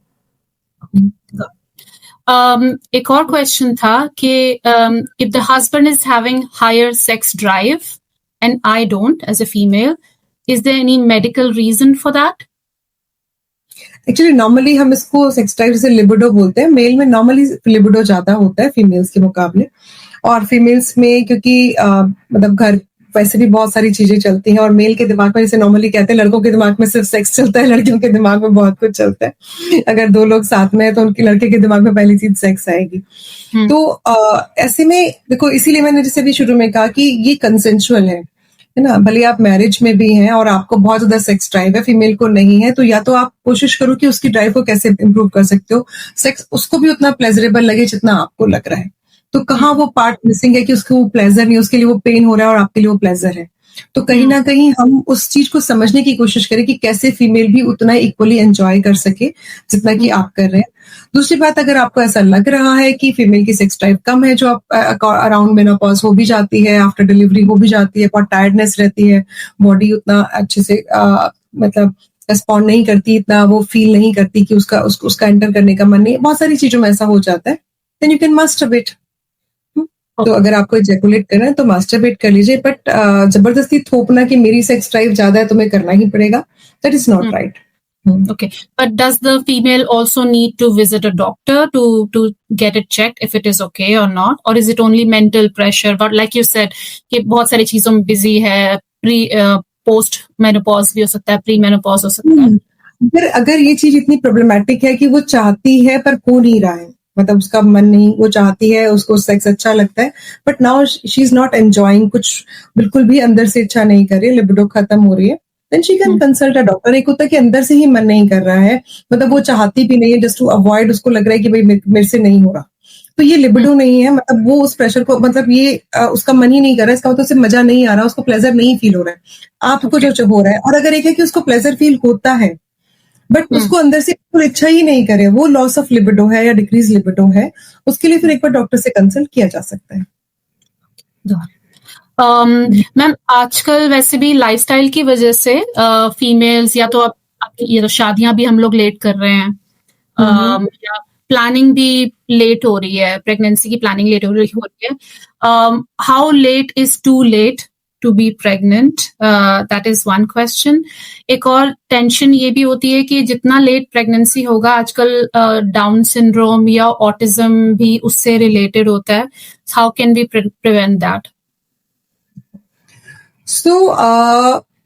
एक और क्वेश्चन था कि if the husband is having higher sex drive and I don't as a female, is there any medical reason for that? Actually normally हम इसको सेक्स ड्राइव से लिबिडो बोलते हैं। मेल में नॉर्मली लिबिडो ज्यादा होता है फीमेल्स के मुकाबले, और फीमेल्स में क्योंकि मतलब घर वैसे भी बहुत सारी चीजें चलती हैं और मेल के दिमाग में, जैसे नॉर्मली कहते हैं लड़कों के दिमाग में सिर्फ सेक्स चलता है, लड़कियों के दिमाग में बहुत कुछ चलता है। अगर दो लोग साथ में है तो उनके लड़के के दिमाग में पहली चीज सेक्स आएगी। तो ऐसे में देखो, इसीलिए मैंने जैसे भी शुरू में कहा कि ये कंसेंशुअल है ना। भले आप मैरिज में भी हैं और आपको बहुत ज्यादा सेक्स ड्राइव है, फीमेल को नहीं है, तो या तो आप कोशिश करो कि उसकी ड्राइव को कैसे इंप्रूव कर सकते हो, सेक्स उसको भी उतना प्लेजरेबल लगे जितना आपको लग रहा है। तो कहाँ वो पार्ट मिसिंग है कि उसको वो प्लेजर नहीं, उसके लिए वो पेन हो रहा है और आपके लिए वो प्लेजर है। तो कहीं ना कहीं हम उस चीज को समझने की कोशिश करें कि कैसे फीमेल भी उतना इक्वली एंजॉय कर सके जितना कि आप कर रहे हैं। दूसरी बात, अगर आपको ऐसा लग रहा है कि फीमेल की सेक्स ड्राइव कम है, जो आप अराउंड मेनोपॉज हो भी जाती है, आफ्टर डिलीवरी हो भी जाती है, बहुत टायर्डनेस रहती है, बॉडी उतना अच्छे से मतलब रेस्पॉन्ड नहीं करती, इतना वो फील नहीं करती कि उसका एंटर करने का मन नहीं, बहुत सारी चीजों में ऐसा हो जाता है, देन यू कैन मास्टरबेट। तो अगर आपको इजैकुलेट करना है तो मास्टरबेट कर लीजिए, बट जबरदस्ती थोपना कि मेरी सेक्स ड्राइव ज्यादा है तुम्हें करना ही पड़ेगा, that is not right. Okay, but does the female also need to visit a doctor to get it checked if it is okay or not, or is it only mental pressure? But like you said कि बहुत सारी चीजों में busy है, post menopause भी हो सकता है, pre menopause हो सकता है। अगर ये चीज इतनी प्रॉब्लमैटिक है कि वो चाहती है पर हो नहीं रहा है, मतलब उसका मन नहीं, वो चाहती है, उसको सेक्स अच्छा लगता है, but now she is not enjoying, कुछ बिल्कुल भी अंदर से इच्छा नहीं कर रही, लिबिडो खत्म हो रही है, then she can consult a doctor. एक होता है कि अंदर से ही मन नहीं कर रहा है, मतलब वो चाहती भी नहीं है, जस्ट टू अवॉइड, उसको लग रहा है कि भाई मेरे से नहीं हो रहा, तो ये लिबिडो नहीं है, मतलब वो उस प्रेशर को, मतलब ये उसका मन ही नहीं कर रहा है, इसका मतलब उसे मजा नहीं आ रहा, उसको प्लेजर नहीं फील हो रहा है, आपको जो हो रहा है। और अगर एक है कि उसको प्लेजर फील होता है बट उसको अंदर से बिल्कुल इच्छा ही नहीं करे, वो लॉस ऑफ लिबिडो है या डिक्रीज लिबिडो है, उसके लिए फिर एक बार डॉक्टर से कंसल्ट किया जा सकता है। मैम आजकल वैसे भी लाइफस्टाइल की वजह से फीमेल्स या तो ये तो शादियां भी हम लोग लेट कर रहे हैं, या प्लानिंग भी लेट हो रही है, प्रेगनेंसी की प्लानिंग लेट हो रही है। How late is too late to be pregnant? That is one question. एक और टेंशन ये भी होती है कि जितना लेट प्रेगनेंसी होगा, आजकल डाउन सिंड्रोम या ऑटिज्म भी उससे रिलेटेड होता है। How can we prevent that? So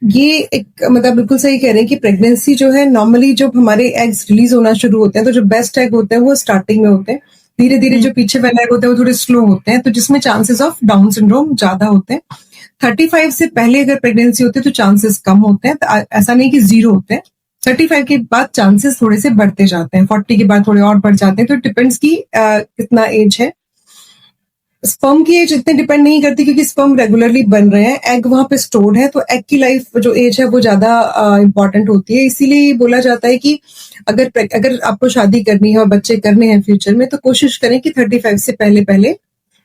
ये एक मतलब बिल्कुल सही कह रहे हैं कि प्रेगनेंसी जो है, नॉर्मली जब हमारे एग्स रिलीज होना शुरू होते हैं तो जो बेस्ट एग होते हैं वो स्टार्टिंग में होते हैं, धीरे धीरे जो पीछे वाले एग होते हैं वो थोड़े स्लो होते हैं, तो जिसमें चांसेस ऑफ डाउन सिंड्रोम ज्यादा होते हैं। 35 से पहले अगर प्रेगनेंसी होती है तो चांसेस कम होते हैं, तो ऐसा नहीं कि जीरो होते हैं। 35 के बाद चांसेस थोड़े से बढ़ते जाते हैं, 40 के बाद थोड़े और बढ़ जाते हैं, तो डिपेंड्स की कितना एज है। स्पर्म की एज इतने डिपेंड नहीं करती क्योंकि स्पर्म रेगुलरली बन रहे हैं, एग वहां पे स्टोर्ड है, तो एग की लाइफ जो एज है वो ज्यादा इंपॉर्टेंट होती है। इसीलिए बोला जाता है कि अगर आपको शादी करनी है और बच्चे करने हैं फ्यूचर में, तो कोशिश करें कि 35 से पहले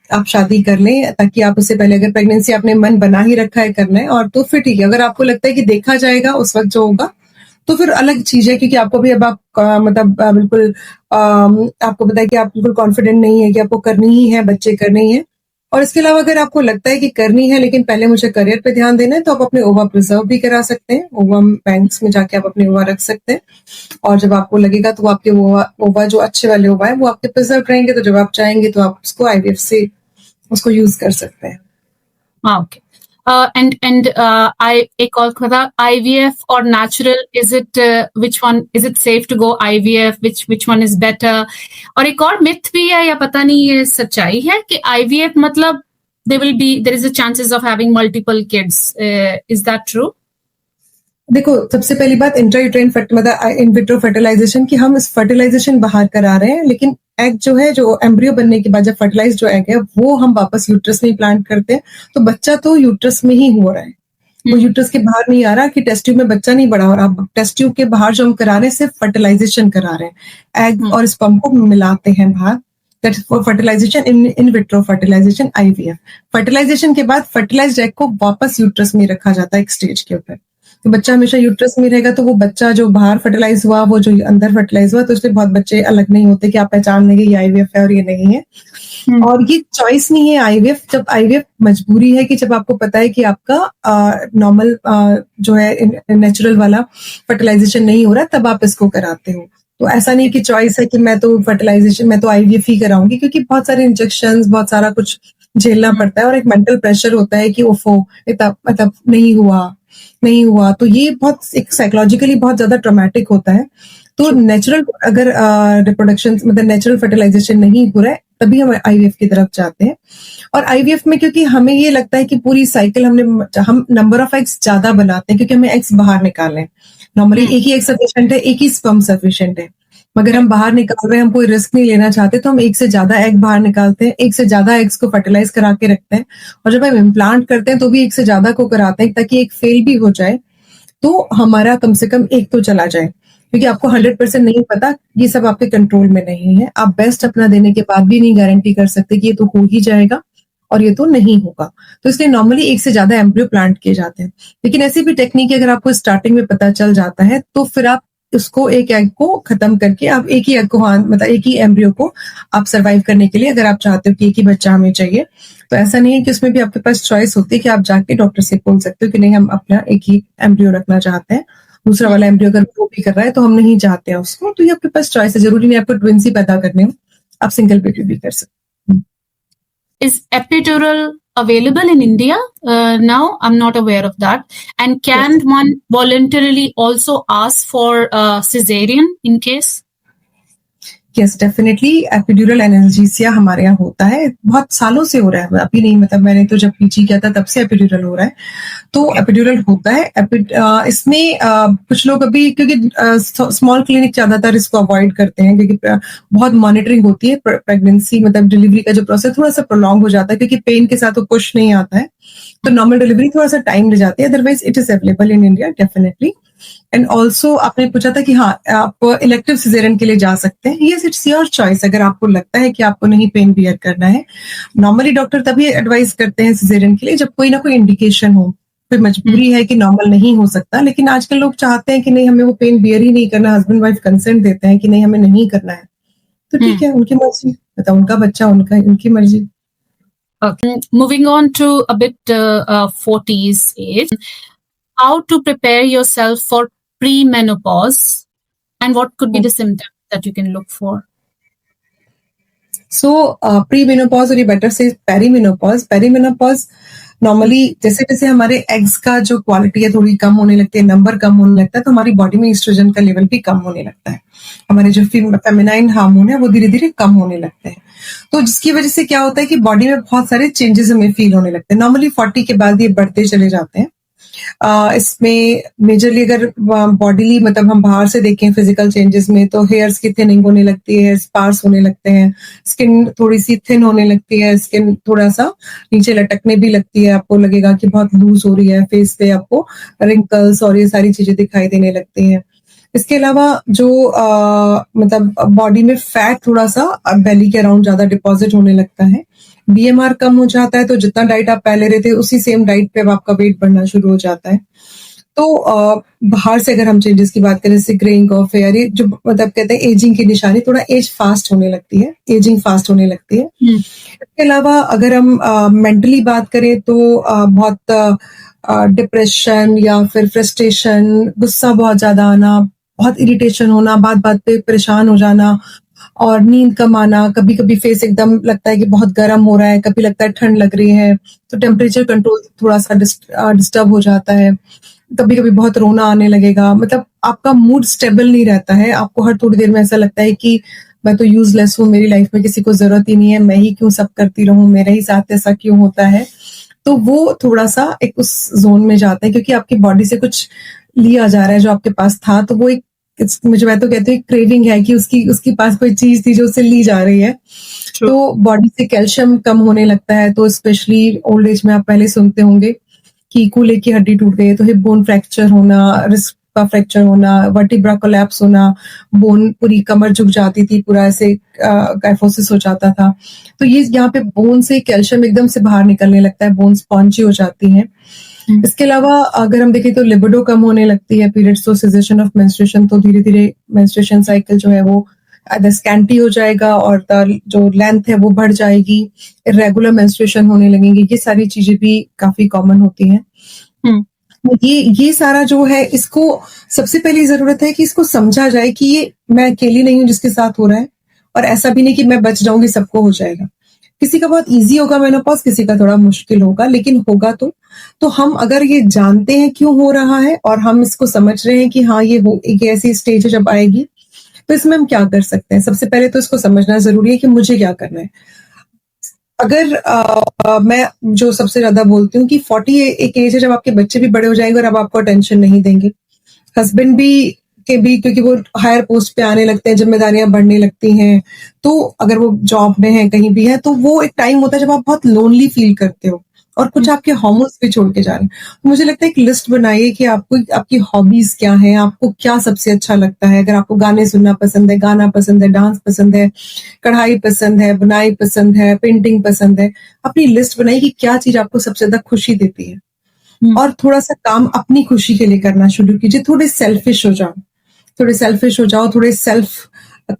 आप शादी कर लें, ताकि आप उससे पहले, अगर प्रेगनेंसी आपने मन बना ही रखा है करना है, और तो फिर ठीक है। अगर आपको लगता है कि देखा जाएगा उस वक्त जो होगा तो फिर अलग चीज है, क्योंकि आपको भी अब आप मतलब बिल्कुल आपको पता है कि आप बिल्कुल कॉन्फिडेंट नहीं है कि आपको करनी ही है, बच्चे करने ही है। और इसके अलावा अगर आपको लगता है कि करनी है लेकिन पहले मुझे करियर पे ध्यान देना है, तो आप अपने ओवा प्रिजर्व भी करा सकते हैं, ओवा बैंक्स में जाके आप अपने ओवा रख सकते हैं, और जब आपको लगेगा तो आपके ओवा जो अच्छे वाले ओवा है वो आपके प्रिजर्व रहेंगे, तो जब आप चाहेंगे तो आप उसको आईवीएफ से उसको यूज कर सकते हैं। ओके, and एक और था IVF और natural, is it which one is it safe to go IVF, which one is better? और एक और myth भी है, या पता नहीं ये सच्चाई है, कि IVF मतलब there is a chances of having multiple kids. Is that true? देखो, सबसे पहली बात इंट्रायूटेराइन मतलब इन विट्रो फर्टिलाइजेशन, कि हम इस फर्टिलाइजेशन बाहर करा रहे हैं, लेकिन एग जो है, जो एम्ब्रियो बनने के बाद जब फर्टिलाइज जो एग है वो हम वापस यूट्रस में प्लांट करते हैं, तो बच्चा तो यूट्रस में ही हो रहा है, वो यूट्रस के बाहर नहीं आ रहा कि टेस्ट ट्यूब में बच्चा नहीं बड़ा हो रहा। अब टेस्ट ट्यूब के बाहर जो हम करा रहे हैं सिर्फ फर्टिलाइजेशन करा रहे हैं, एग और स्पर्म को मिलाते हैं बाहर, that is for fertilization, in vitro fertilization, IVF. Fertilization के बाद फर्टिलाइज्ड एग को वापस यूट्रस में रखा जाता है एक स्टेज के ऊपर, तो बच्चा हमेशा यूट्रस में रहेगा, तो वो बच्चा जो बाहर फर्टिलाइज हुआ वो जो अंदर फर्टिलाइज हुआ, तो उससे बहुत बच्चे अलग नहीं होते कि आप पहचान लेंगे ये आईवीएफ है और ये नहीं है। और ये चॉइस नहीं है आईवीएफ, जब आईवीएफ मजबूरी है कि जब आपको पता है कि आपका नॉर्मल जो है नेचुरल वाला फर्टिलाइजेशन नहीं हो रहा, तब आप इसको कराते हो। तो ऐसा नहीं कि चॉइस है कि मैं तो फर्टिलाइजेशन, मैं तो आईवीएफ ही कराऊंगी, क्योंकि बहुत सारे इंजेक्शन, बहुत सारा कुछ झेलना पड़ता है और एक मेंटल प्रेशर होता है कि ओफो मतलब नहीं हुआ, तो ये बहुत एक साइकोलॉजिकली बहुत ज्यादा ट्रॉमेटिक होता है। तो नेचुरल अगर रिप्रोडक्शन मतलब नेचुरल फर्टिलाइजेशन नहीं हो रहा है, तभी हम आईवीएफ की तरफ जाते हैं। और आईवीएफ में क्योंकि हमें ये लगता है कि पूरी साइकिल हम नंबर ऑफ एग्स ज्यादा बनाते हैं, क्योंकि हमें एग्स बाहर निकालने, नॉर्मली एक ही एग सफिशिएंट है, एक ही स्पर्म सफिशिएंट है, मगर हम बाहर निकाल रहे हैं, हम कोई रिस्क नहीं लेना चाहते, तो हम एक से ज्यादा एग बाहर निकालते हैं, एक से ज्यादा एग्स को फर्टिलाइज करा के रखते हैं, और जब हम इम्प्लांट करते हैं तो भी एक से ज्यादा को कराते हैं, ताकि एक फेल भी हो जाए तो हमारा कम से कम एक तो चला जाए, क्योंकि आपको 100% नहीं पता, ये सब आपके कंट्रोल में नहीं है। आप बेस्ट अपना देने के बाद भी नहीं गारंटी कर सकते कि ये तो हो ही जाएगा और ये तो नहीं होगा, तो इसलिए नॉर्मली एक से ज्यादा एम्ब्रियो प्लांट किए जाते हैं। लेकिन ऐसी भी टेक्निक है, अगर आपको स्टार्टिंग में पता चल जाता है तो फिर आप उसको एक एग को खत्म करके आप एक ही एग को मतलब एक ही एम्ब्रियो को आप सरवाइव करने के लिए, अगर आप चाहते हो कि एक ही बच्चा हमें चाहिए, तो ऐसा नहीं है कि उसमें भी आपके पास चॉइस होती है कि आप जाके डॉक्टर से बोल सकते हो कि नहीं, हम अपना एक ही एम्ब्रियो रखना चाहते हैं, दूसरा वाला एम्ब्रियो अगर वो भी कर रहा है तो हम नहीं चाहते हैं उसको, तो ये आपके पास चॉइस है, जरूरी नहीं आपको ट्विंस ही पैदा करने हो, आप सिंगल बेबी भी कर सकते। Is epidural available in India now? I'm not aware of that. And can one voluntarily also ask for cesarean in case? Yes, definitely epidural analgesia हमारे यहाँ होता है, बहुत सालों से हो रहा है, अभी नहीं, मतलब मैंने तो जब पीजी किया था तब से एपिड्यूरल हो रहा है, तो एपिड्यूरल होता है। इसमें कुछ लोग अभी क्योंकि स्मॉल क्लिनिक ज्यादातर इसको अवॉइड करते हैं, क्योंकि बहुत मॉनिटरिंग होती है, प्रेगनेंसी मतलब डिलीवरी का जो प्रोसेस थोड़ा सा प्रोलॉन्ग हो जाता है, क्योंकि पेन के साथ वो पुश नहीं आता है, तो नॉर्मल डिलीवरी थोड़ा सा टाइम ले जाती है। Otherwise it is available in India definitely. And also आपने पूछा था कि हाँ, आप इलेक्टिव सिजेरियन के लिए जा सकते हैं। यस, इट्स योर चॉइस, अगर आपको लगता है कि आपको नहीं पेन बियर करना है। नॉर्मली डॉक्टर तभी एडवाइस करते हैं सिजेरियन के लिए जब कोई ना कोई इंडिकेशन हो, कोई मजबूरी है कि नॉर्मल नहीं हो सकता, लेकिन आजकल लोग चाहते हैं कि नहीं, हमें वो पेन बियर ही नहीं करना, हस्बैंड वाइफ कंसेंट देते हैं कि नहीं, हमें नहीं करना है, तो ठीक है, उनकी मर्जी, मतलब उनका बच्चा उनकी मर्जी। Okay. Moving on to a bit 40s age, how to prepare yourself for pre-menopause and what could be the symptoms that you can look for? So pre-menopause, or you better say perimenopause normally जैसे जैसे हमारे eggs का जो quality है थोड़ी कम होने लगती है, नंबर कम होने लगता है, तो हमारी बॉडी में एस्ट्रोजन का लेवल भी कम होने लगता है, हमारे जो फेमिनाइन हार्मोन है वो धीरे धीरे कम होने लगते हैं, तो जिसकी वजह से क्या होता है कि बॉडी में बहुत सारे चेंजेस हमें फील होने लगते हैं। नॉर्मली 40 के बाद ये बढ़ते चले जाते हैं। इसमें मेजरली अगर बॉडीली मतलब हम बाहर से देखें फिजिकल चेंजेस में, तो हेयर्स की थिनिंग होने लगती है, स्पार्स होने लगते हैं, स्किन थोड़ी सी थिन होने लगती है, स्किन थोड़ा सा नीचे लटकने भी लगती है, आपको लगेगा कि बहुत लूज हो रही है, फेस पे आपको रिंकल्स और ये सारी चीजें दिखाई देने लगती हैं। इसके अलावा जो मतलब बॉडी में फैट थोड़ा सा बेली के अराउंड ज्यादा डिपॉजिट होने लगता है, बीएमआर कम हो जाता है, तो जितना डाइट आप पहले रहे थे उसी सेम डाइट पे अब आपका वेट बढ़ना शुरू हो जाता है। तो बाहर से अगर हम चेंजेस की बात करें, जैसे ग्रेइंग ऑफ हेयर, जो मतलब कहते हैं एजिंग की निशानी, थोड़ा एज फास्ट होने लगती है, एजिंग फास्ट होने लगती है। इसके अलावा अगर हम मेंटली बात करें तो बहुत डिप्रेशन या फिर फ्रस्ट्रेशन, गुस्सा बहुत ज्यादा आना, बहुत इरिटेशन होना, बात बात पे परेशान हो जाना, और नींद कम आना, कभी कभी फेस एकदम लगता है कि बहुत गर्म हो रहा है, कभी लगता है ठंड लग रही है, तो टेम्परेचर कंट्रोल थोड़ा सा डिस्टर्ब हो जाता है, कभी कभी बहुत रोना आने लगेगा, मतलब आपका मूड स्टेबल नहीं रहता है, आपको हर थोड़ी देर में ऐसा लगता है कि मैं तो यूजलेस हूँ, मेरी लाइफ में किसी को जरूरत ही नहीं है, मैं ही क्यों सब करती रहूं, मेरे ही साथ ऐसा क्यों होता है। तो वो थोड़ा सा एक उस जोन में जाता है, क्योंकि आपकी बॉडी से कुछ लिया जा रहा है जो आपके पास था, तो वो एक मुझे मैं तो कहती हूँ क्रेविंग है कि उसके पास कोई चीज थी जो उससे ली जा रही है। तो बॉडी से कैल्शियम कम होने लगता है, तो स्पेशली ओल्ड एज में आप पहले सुनते होंगे कि कूल्हे की हड्डी टूट गई, तो हिप बोन फ्रैक्चर होना, रिस्क का फ्रैक्चर होना, वर्टिब्रा कोलैप्स होना, बोन पूरी कमर झुक जाती थी, पूरा ऐसे काइफोसिस हो जाता था। तो ये यहाँ पे बोन से कैल्शियम एकदम से बाहर निकलने लगता है, बोन स्पॉन्जी हो जाती हैं। इसके अलावा अगर हम देखें तो लिबिडो कम होने लगती है, पीरियड्स तो सेसेशन ऑफ मेंस्ट्रुएशन, तो धीरे धीरे मेंस्ट्रुएशन साइकिल जो है वो स्कैंटी हो जाएगा और जो लेंथ है वो बढ़ जाएगी, इरेगुलर मेंस्ट्रुएशन होने लगेंगे। ये सारी चीजें भी काफी कॉमन होती हैं। ये सारा जो है, इसको सबसे पहली जरूरत है कि इसको समझा जाए कि ये मैं अकेली नहीं हूं जिसके साथ हो रहा है, और ऐसा भी नहीं कि मैं बच जाऊंगी सबको हो जाएगा। किसी का बहुत इजी होगा मेनोपॉज, किसी का थोड़ा मुश्किल होगा, लेकिन होगा तो हम अगर ये जानते हैं क्यों हो रहा है और हम इसको समझ रहे हैं कि हाँ ये एक ऐसी स्टेज है जब आएगी, तो इसमें हम क्या कर सकते हैं। सबसे पहले तो इसको समझना जरूरी है कि मुझे क्या करना है। अगर मैं जो सबसे ज्यादा बोलती हूँ कि 40 एक एज है जब आपके बच्चे भी बड़े हो जाएंगे और अब आपको अटेंशन नहीं देंगे, हस्बैंड भी क्योंकि वो हायर पोस्ट पे आने लगते हैं, जिम्मेदारियां बढ़ने लगती हैं, तो अगर वो जॉब में है कहीं भी है, तो वो एक टाइम होता है जब आप बहुत लोनली फील करते हो और कुछ आपके हॉर्मोन्स भी छोड़ के जा रहे हैं। तो मुझे लगता है एक लिस्ट बनाइए कि आपको आपकी हॉबीज क्या हैं, आपको क्या सबसे अच्छा लगता है। अगर आपको गाने सुनना पसंद है, गाना पसंद है, डांस पसंद है, कढ़ाई पसंद है, बुनाई पसंद है, पेंटिंग पसंद है, अपनी लिस्ट बनाइए कि क्या चीज आपको सबसे ज्यादा खुशी देती है, और थोड़ा सा काम अपनी खुशी के लिए करना शुरू कीजिए। थोड़े सेल्फिश हो जाओ, थोड़े सेल्फ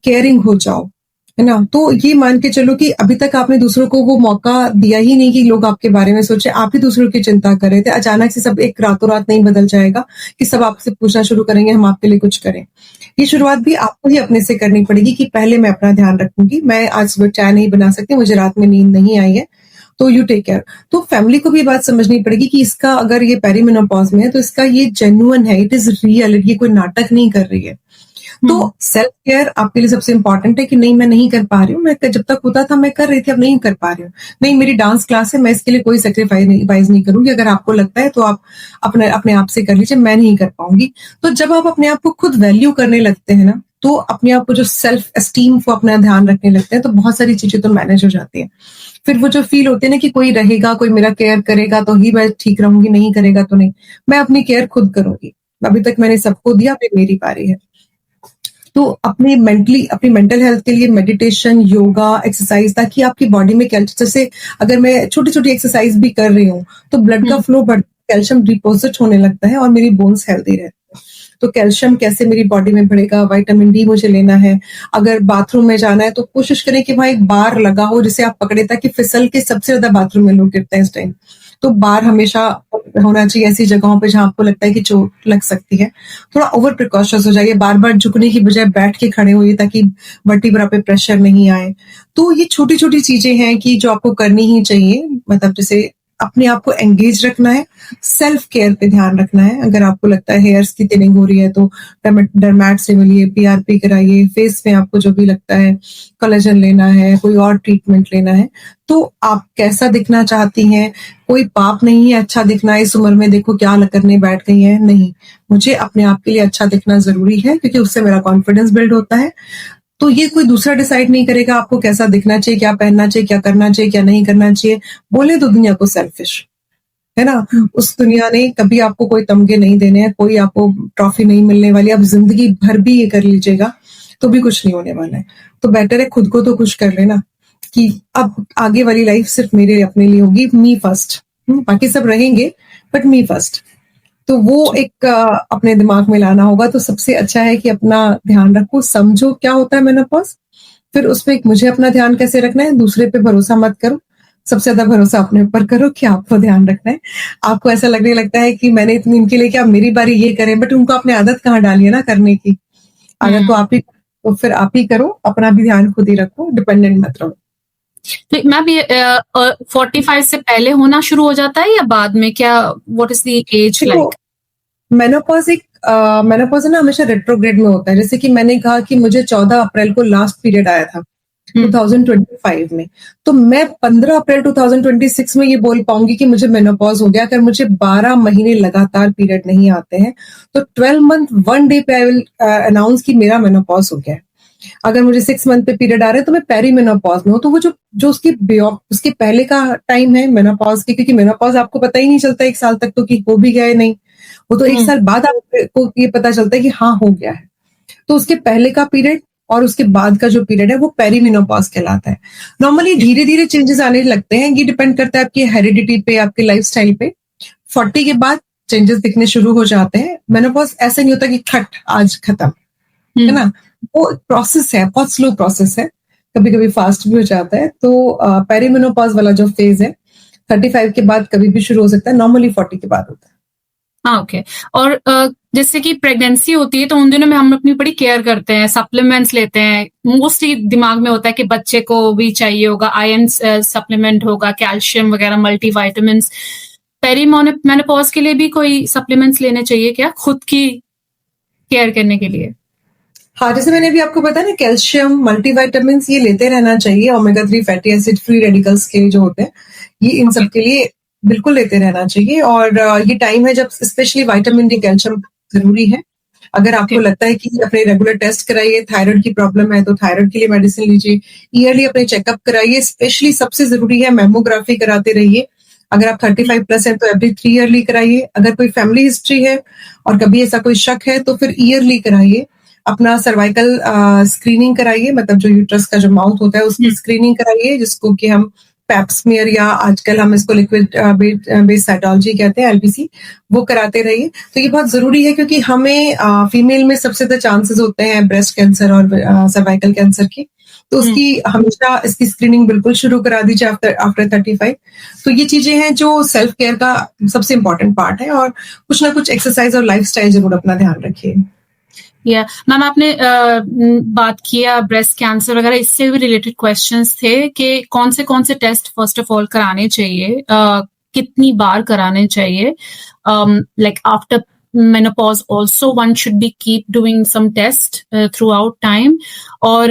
केयरिंग हो जाओ, है ना। तो ये मान के चलो कि अभी तक आपने दूसरों को वो मौका दिया ही नहीं कि लोग आपके बारे में सोचे, आप ही दूसरों की चिंता कर रहे थे। अचानक से सब एक रातों रात नहीं बदल जाएगा कि सब आपसे पूछना शुरू करेंगे हम आपके लिए कुछ करें। ये शुरुआत भी आपको ही अपने से करनी पड़ेगी कि पहले मैं अपना ध्यान रखूंगी, मैं आज सुबह चाय नहीं बना सकती, मुझे रात में नींद नहीं आई है, तो यू टेक केयर। तो फैमिली को भी बात समझनी पड़ेगी कि इसका अगर ये पेरीमेनोपॉज में है तो इसका ये जेन्युइन है, इट इज रियल, ये कोई नाटक नहीं कर रही है। तो सेल्फ केयर आपके लिए सबसे इंपॉर्टेंट है कि नहीं मैं नहीं कर पा रही हूँ, मैं जब तक होता था मैं कर रही थी, अब नहीं कर पा रही हूँ, नहीं मेरी डांस क्लास है, मैं इसके लिए कोई सेक्रीफाइस नहीं करूंगी। अगर आपको लगता है तो आप अपने आप से कर लीजिए, मैं नहीं कर पाऊंगी। तो जब आप अपने आप को खुद वैल्यू करने लगते हैं ना, तो अपने आप को जो सेल्फ एस्टीम को अपना ध्यान रखने लगते हैं, तो बहुत सारी चीजें तो मैनेज हो जाती है। फिर वो जो फील होते हैं ना कि कोई रहेगा, कोई मेरा केयर करेगा तो ही मैं ठीक रहूंगी, नहीं करेगा तो नहीं, मैं अपनी केयर खुद करूंगी। अभी तक मैंने सबको दिया, अभी मेरी बारी है। तो अपनी मेंटल हेल्थ के लिए मेडिटेशन, योगा, एक्सरसाइज, ताकि आपकी बॉडी में जैसे अगर मैं छोटी छोटी एक्सरसाइज भी कर रही हूँ तो ब्लड का फ्लो बढ़, कैल्शियम डिपोजिट होने लगता है और मेरी बोन्स हेल्दी रहती है। तो कैल्शियम कैसे मेरी बॉडी में बढ़ेगा, विटामिन डी मुझे लेना है। अगर बाथरूम में जाना है तो कोशिश करें कि भाई बार लगा हो जिसे आप पकड़े, ताकि फिसल के सबसे ज्यादा बाथरूम में लोग गिरते हैं इस टाइम। तो बार हमेशा होना चाहिए ऐसी जगहों पे जहां आपको लगता है कि चोट लग सकती है। थोड़ा ओवर प्रिकॉशंस हो जाइए, बार बार झुकने की बजाय बैठ के खड़े होइए ताकि वर्टिब्रा पे प्रेशर नहीं आए। तो ये छोटी छोटी चीजें हैं कि जो आपको करनी ही चाहिए, मतलब जैसे अपने आप को एंगेज रखना है, सेल्फ केयर पे ध्यान रखना है। अगर आपको लगता है हेयर्स की थिनिंग हो रही है तो डर्मैट से मिलिए, पीआरपी कराइए। फेस में आपको जो भी लगता है, कोलेजन लेना है, कोई और ट्रीटमेंट लेना है, तो आप कैसा दिखना चाहती हैं, कोई पाप नहीं है अच्छा दिखना। इस उम्र में देखो क्या करने बैठ गई है, नहीं, मुझे अपने आप के लिए अच्छा दिखना जरूरी है क्योंकि उससे मेरा कॉन्फिडेंस बिल्ड होता है। तो ये कोई दूसरा डिसाइड नहीं करेगा आपको कैसा दिखना चाहिए, क्या पहनना चाहिए, क्या करना चाहिए, क्या नहीं करना चाहिए। बोले तो दुनिया को सेल्फिश, है ना। उस दुनिया ने कभी आपको कोई तमगे नहीं देने हैं, कोई आपको ट्रॉफी नहीं मिलने वाली। आप जिंदगी भर भी ये कर लीजिएगा तो भी कुछ नहीं होने वाला है। तो बेटर है खुद को तो खुश कर लेना कि अब आगे वाली लाइफ सिर्फ मेरे अपने लिए होगी, मी फर्स्ट। बाकी सब रहेंगे बट मी फर्स्ट। तो वो एक अपने दिमाग में लाना होगा। तो सबसे अच्छा है कि अपना ध्यान रखो, समझो क्या होता है मेनोपॉज, फिर उसमें मुझे अपना ध्यान कैसे रखना है। दूसरे पे भरोसा मत करो, सबसे ज्यादा भरोसा अपने ऊपर करो कि आपको ध्यान रखना है। आपको ऐसा लगने लगता है कि मैंने इतनी इनके लिए क्या, मेरी बारी ये करें, बट उनको अपने आदत कहाँ डाली है ना करने की। आदत तो आप ही, तो फिर आप ही करो, अपना भी ध्यान खुद ही रखो, डिपेंडेंट मत रहो। तो मैम ये 45 से पहले होना शुरू हो जाता है या बाद में, क्या what is the age like? Menopause है ना, हमेशा रेट्रोग्रेड में होता है। जैसे कि मैंने कहा कि मुझे 14 अप्रैल को लास्ट पीरियड आया था, 2025 में, तो मैं 15 अप्रैल 2026 में ये बोल पाऊंगी कि मुझे मेनोपॉज हो गया अगर मुझे 12 महीने लगातार पीरियड नहीं आते हैं। तो 12 मंथ 1 डे पे आई विल अनाउंस कि मेरा मेनोपॉज हो गया है। अगर मुझे 6 मंथ पे पीरियड आ रहे हैं तो मैं पेरीमेनोपॉज में हूँ। तो वो जो उसके पहले का टाइम है मेनोपॉज की, क्योंकि मेनोपॉज आपको पता ही नहीं चलता 1 साल तक तो कि हो भी गया है नहीं, वो तो 1 साल बाद आपको ये पता चलता है कि हाँ हो गया है। तो उसके पहले का पीरियड और उसके बाद का जो पीरियड है वो पेरीमेनोपॉज कहलाता है। नॉर्मली धीरे धीरे चेंजेस आने लगते हैं, ये डिपेंड करता है आपकी हेरिडिटी पे, आपके लाइफस्टाइल पे। 40 के बाद चेंजेस दिखने शुरू हो जाते हैं। मेनोपॉज ऐसा नहीं होता कि खट आज खत्म, है ना, वो प्रोसेस है, बहुत स्लो प्रोसेस है, कभी कभी फास्ट भी हो जाता है। तो पेरीमेनोपॉज वाला जो फेज है 35 के बाद कभी भी शुरू हो सकता है, नॉर्मली 40 के बाद होता है। हाँ, ओके। और जैसे कि प्रेगनेंसी होती है तो उन दिनों में हम अपनी बड़ी केयर करते हैं, सप्लीमेंट्स लेते हैं, मोस्टली दिमाग में होता है कि बच्चे को भी चाहिए होगा, आयरन सप्लीमेंट होगा, कैल्शियम वगैरह, मल्टीविटामिन्स। पेरीमेनोपॉज के लिए भी कोई सप्लीमेंट्स लेने चाहिए क्या, खुद की केयर करने के लिए? हाँ, जैसे मैंने अभी आपको बताया ना, कैल्शियम, मल्टीविटामिन्स ये लेते रहना चाहिए। Omega 3 fatty acid free radicals के जो होते हैं ये इन सब के लिए बिल्कुल लेते रहना चाहिए। और ये टाइम है जब स्पेशली विटामिन डी, कैल्शियम जरूरी है। अगर आपको लगता है कि अपने रेगुलर टेस्ट कराइए, थायराइड की प्रॉब्लम है तो थायराइड के लिए मेडिसिन लीजिए, ईयरली अपने चेकअप कराइए। स्पेशली सबसे जरूरी है मेमोग्राफी कराते रहिए। अगर आप 35 प्लस है तो एवरी 3 ईयरली कराइए। अगर कोई फैमिली हिस्ट्री है और कभी ऐसा कोई शक है तो फिर ईयरली कराइए। अपना सर्वाइकल स्क्रीनिंग कराइए, मतलब जो यूट्रस का जो माउथ होता है उसकी स्क्रीनिंग कराइए, जिसको कि हम पैप्समियर या आजकल हम इसको लिक्विड बेस्ड साइटोलॉजी कहते हैं, एलबीसी, वो कराते रहिए। तो ये बहुत जरूरी है क्योंकि हमें फीमेल में सबसे ज्यादा चांसेस होते हैं ब्रेस्ट कैंसर और सर्वाइकल कैंसर की। तो उसकी हमेशा इसकी स्क्रीनिंग बिल्कुल शुरू करा दीजिए आफ्टर 35। तो ये चीजें हैं जो सेल्फ केयर का सबसे इंपॉर्टेंट पार्ट है। और कुछ ना कुछ एक्सरसाइज और लाइफस्टाइल जरूर अपना ध्यान रखिए। मैम, आपने बात किया ब्रेस्ट कैंसर वगैरह, इससे भी रिलेटेड क्वेश्चंस थे कि कौन से टेस्ट फर्स्ट ऑफ ऑल कराने चाहिए, कितनी बार कराने चाहिए, like after menopause also one should be keep doing some test throughout time, और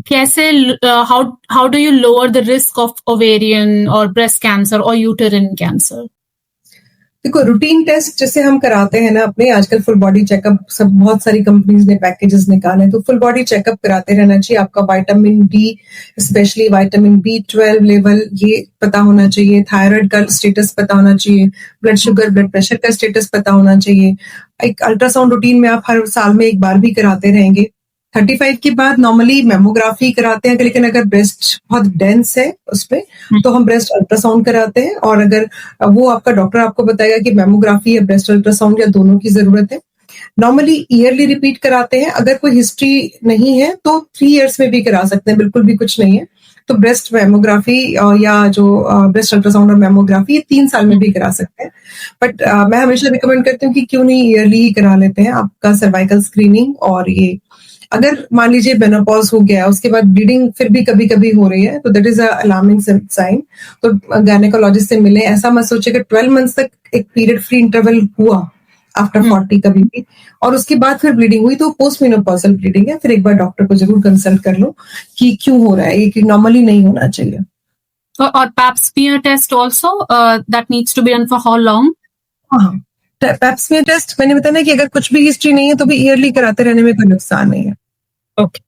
कैसे how do you lower the risk of ovarian or breast cancer or uterine cancer? देखो, routine test जैसे हम कराते हैं ना अपने, आजकल फुल बॉडी चेकअप सब बहुत सारी कंपनीज ने पैकेजेस निकाले, तो फुल बॉडी चेकअप कराते रहना चाहिए। आपका vitamin D, specially vitamin B12 level ये पता होना चाहिए, थायराइड का स्टेटस पता होना चाहिए, ब्लड शुगर, ब्लड प्रेशर का स्टेटस पता होना चाहिए। एक अल्ट्रासाउंड रूटीन में आप हर साल में एक बार भी कराते रहेंगे। 35 के बाद नॉर्मली मेमोग्राफी कराते हैं, लेकिन अगर ब्रेस्ट बहुत डेंस है उसमें तो हम ब्रेस्ट अल्ट्रासाउंड कराते हैं। और अगर वो आपका डॉक्टर आपको बताएगा कि मेमोग्राफी या ब्रेस्ट अल्ट्रासाउंड या दोनों की जरूरत है। नॉर्मली ईयरली रिपीट कराते हैं। अगर कोई हिस्ट्री नहीं है तो 3 इयर्स में भी करा सकते हैं, बिल्कुल भी कुछ नहीं है। तो ब्रेस्ट मेमोग्राफी या जो ब्रेस्ट अल्ट्रासाउंड और मेमोग्राफी ये 3 साल में भी करा सकते हैं। बट मैं हमेशा रिकमेंड करती हूँ कि क्यों नहीं ईयरली ही करा लेते हैं आपका सर्वाइकल स्क्रीनिंग। और ये अगर मान लीजिए मेनोपॉज हो गया, उसके बाद ब्लीडिंग फिर भी कभी कभी हो रही है, तो दैट इज अलार्मिंग साइन। तो गायनेकोलॉजिस्ट से मिले। ऐसा मत सोचे कि 12 मंथ्स तक एक पीरियड फ्री इंटरवल हुआ आफ्टर 40 कभी भी और उसके बाद फिर ब्लीडिंग हुई तो पोस्ट मेनोपॉजल ब्लीडिंग है। फिर एक बार डॉक्टर को जरूर कंसल्ट कर लो कि क्यों हो रहा है, ये नॉर्मली नहीं होना चाहिए। और pap smear test also that needs to be done for how long? हाँ, पैप स्मीयर टेस्ट मैंने बताया ना कि अगर कुछ भी हिस्ट्री नहीं है तो भी ईयरली कराते रहने में कोई नुकसान नहीं है। ओके।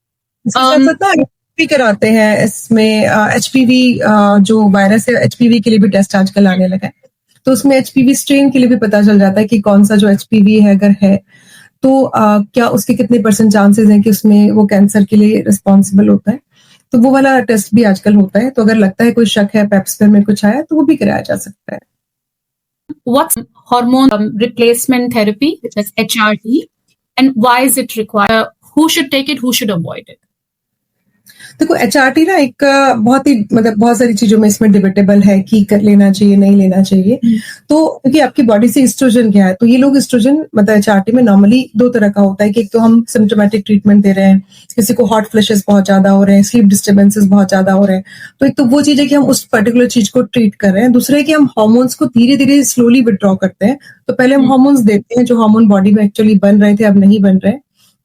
भी कराते हैं इसमें HPV जो वायरस है, HPV के लिए भी टेस्ट आजकल आने लगा है। तो उसमें HPV स्ट्रेन के लिए भी पता चल जाता है कि कौन सा जो HPV है अगर है तो क्या उसके कितने % चांसेस हैं कि उसमें वो कैंसर के लिए रिस्पॉन्सिबल होता है। तो वो वाला टेस्ट भी आजकल होता है। तो अगर लगता है कोई शक है पैप स्मीयर में कुछ आया तो वो भी कराया जा सकता है। What's hormone replacement therapy, which is HRT, and why is it required? Who should take it? Who should avoid it? देखो, HRT ना एक बहुत ही मतलब बहुत सारी चीजों में इसमें डिबेटेबल है कि लेना चाहिए नहीं लेना चाहिए। तो क्योंकि आपकी बॉडी से एस्ट्रोजन क्या है, तो ये लोग एस्ट्रोजन मतलब HRT में नॉर्मली 2 तरह का होता है कि एक तो हम सिम्टोमेटिक ट्रीटमेंट दे रहे हैं, किसी को हॉट फ्लैशेस बहुत ज्यादा हो रहे हैं, स्लीप डिस्टर्बेंसेस बहुत ज्यादा हो रहे हैं, तो एक तो वो चीज है कि हम उस पर्टिकुलर चीज को ट्रीट कर रहे हैं। दूसरा है कि हम हार्मोन्स को धीरे धीरे स्लोली विड्रॉ करते हैं। तो पहले हम हार्मोन्स देते हैं जो हार्मोन बॉडी में एक्चुअली बन रहे थे अब नहीं बन रहे,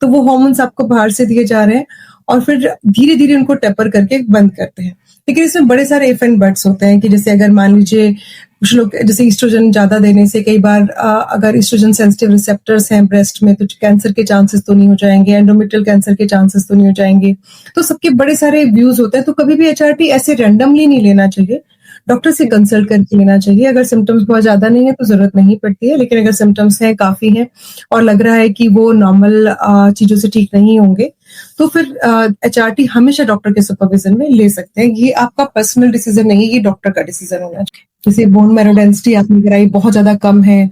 तो वो हार्मोन्स आपको बाहर से दिए जा रहे हैं और फिर धीरे धीरे उनको टेपर करके बंद करते हैं। लेकिन इसमें बड़े सारे इफ एंड बट्स होते हैं कि जैसे अगर मान लीजिए कुछ लोग जैसे ईस्ट्रोजन ज्यादा देने से कई बार अगर ईस्ट्रोजन सेंसिटिव रिसेप्टर्स हैं ब्रेस्ट में तो कैंसर के चांसेस तो नहीं हो जाएंगे, एंडोमेट्रियल कैंसर के चांसेस तो नहीं हो जाएंगे। तो सबके बड़े सारे व्यूज होते हैं। तो कभी भी HRT ऐसे रैंडमली नहीं लेना चाहिए, डॉक्टर से कंसल्ट करके लेना चाहिए। अगर सिम्टम्स बहुत ज्यादा नहीं है तो जरूरत नहीं पड़ती है, लेकिन अगर सिम्टम्स हैं काफी हैं और लग रहा है कि वो नॉर्मल चीजों से ठीक नहीं होंगे तो फिर HRT हमेशा डॉक्टर के सुपरविजन में ले सकते हैं। ये आपका पर्सनल डिसीजन नहीं है, ये डॉक्टर का डिसीजन होना चाहिए। जैसे बोन मैरो डेंसिटी आपने कराई बहुत ज्यादा कम है,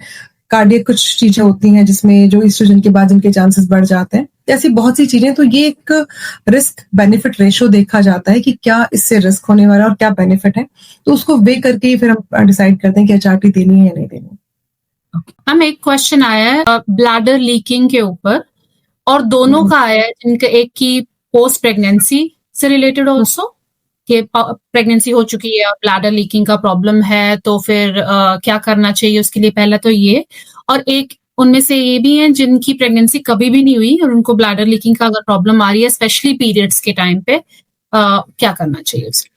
कार्डियक कुछ चीजें होती हैं जिसमें जो ईस्ट्रोजन के बाद जिनके चांसेस बढ़ जाते हैं, ऐसी बहुत सी चीजें। तो ये एक रिस्क बेनिफिट रेशो देखा जाता है कि क्या इससे रिस्क होने वाला और क्या बेनिफिट है, तो उसको वे करके ही फिर हम डिसाइड करते हैं कि HRT देनी है या नहीं देनी। मैम एक क्वेश्चन आया है ब्लैडर लीकिंग के ऊपर और दोनों का आया है, जिनका एक की पोस्ट प्रेगनेंसी से रिलेटेड ऑल्सो कि प्रेगनेंसी हो चुकी है और ब्लैडर लीकिंग का प्रॉब्लम है तो फिर क्या करना चाहिए उसके लिए, पहला तो ये। और एक उनमें से ये भी है जिनकी प्रेगनेंसी कभी भी नहीं हुई और उनको ब्लैडर लीकिंग का अगर प्रॉब्लम आ रही है स्पेशली पीरियड्स के टाइम पे, क्या करना चाहिए उसमें?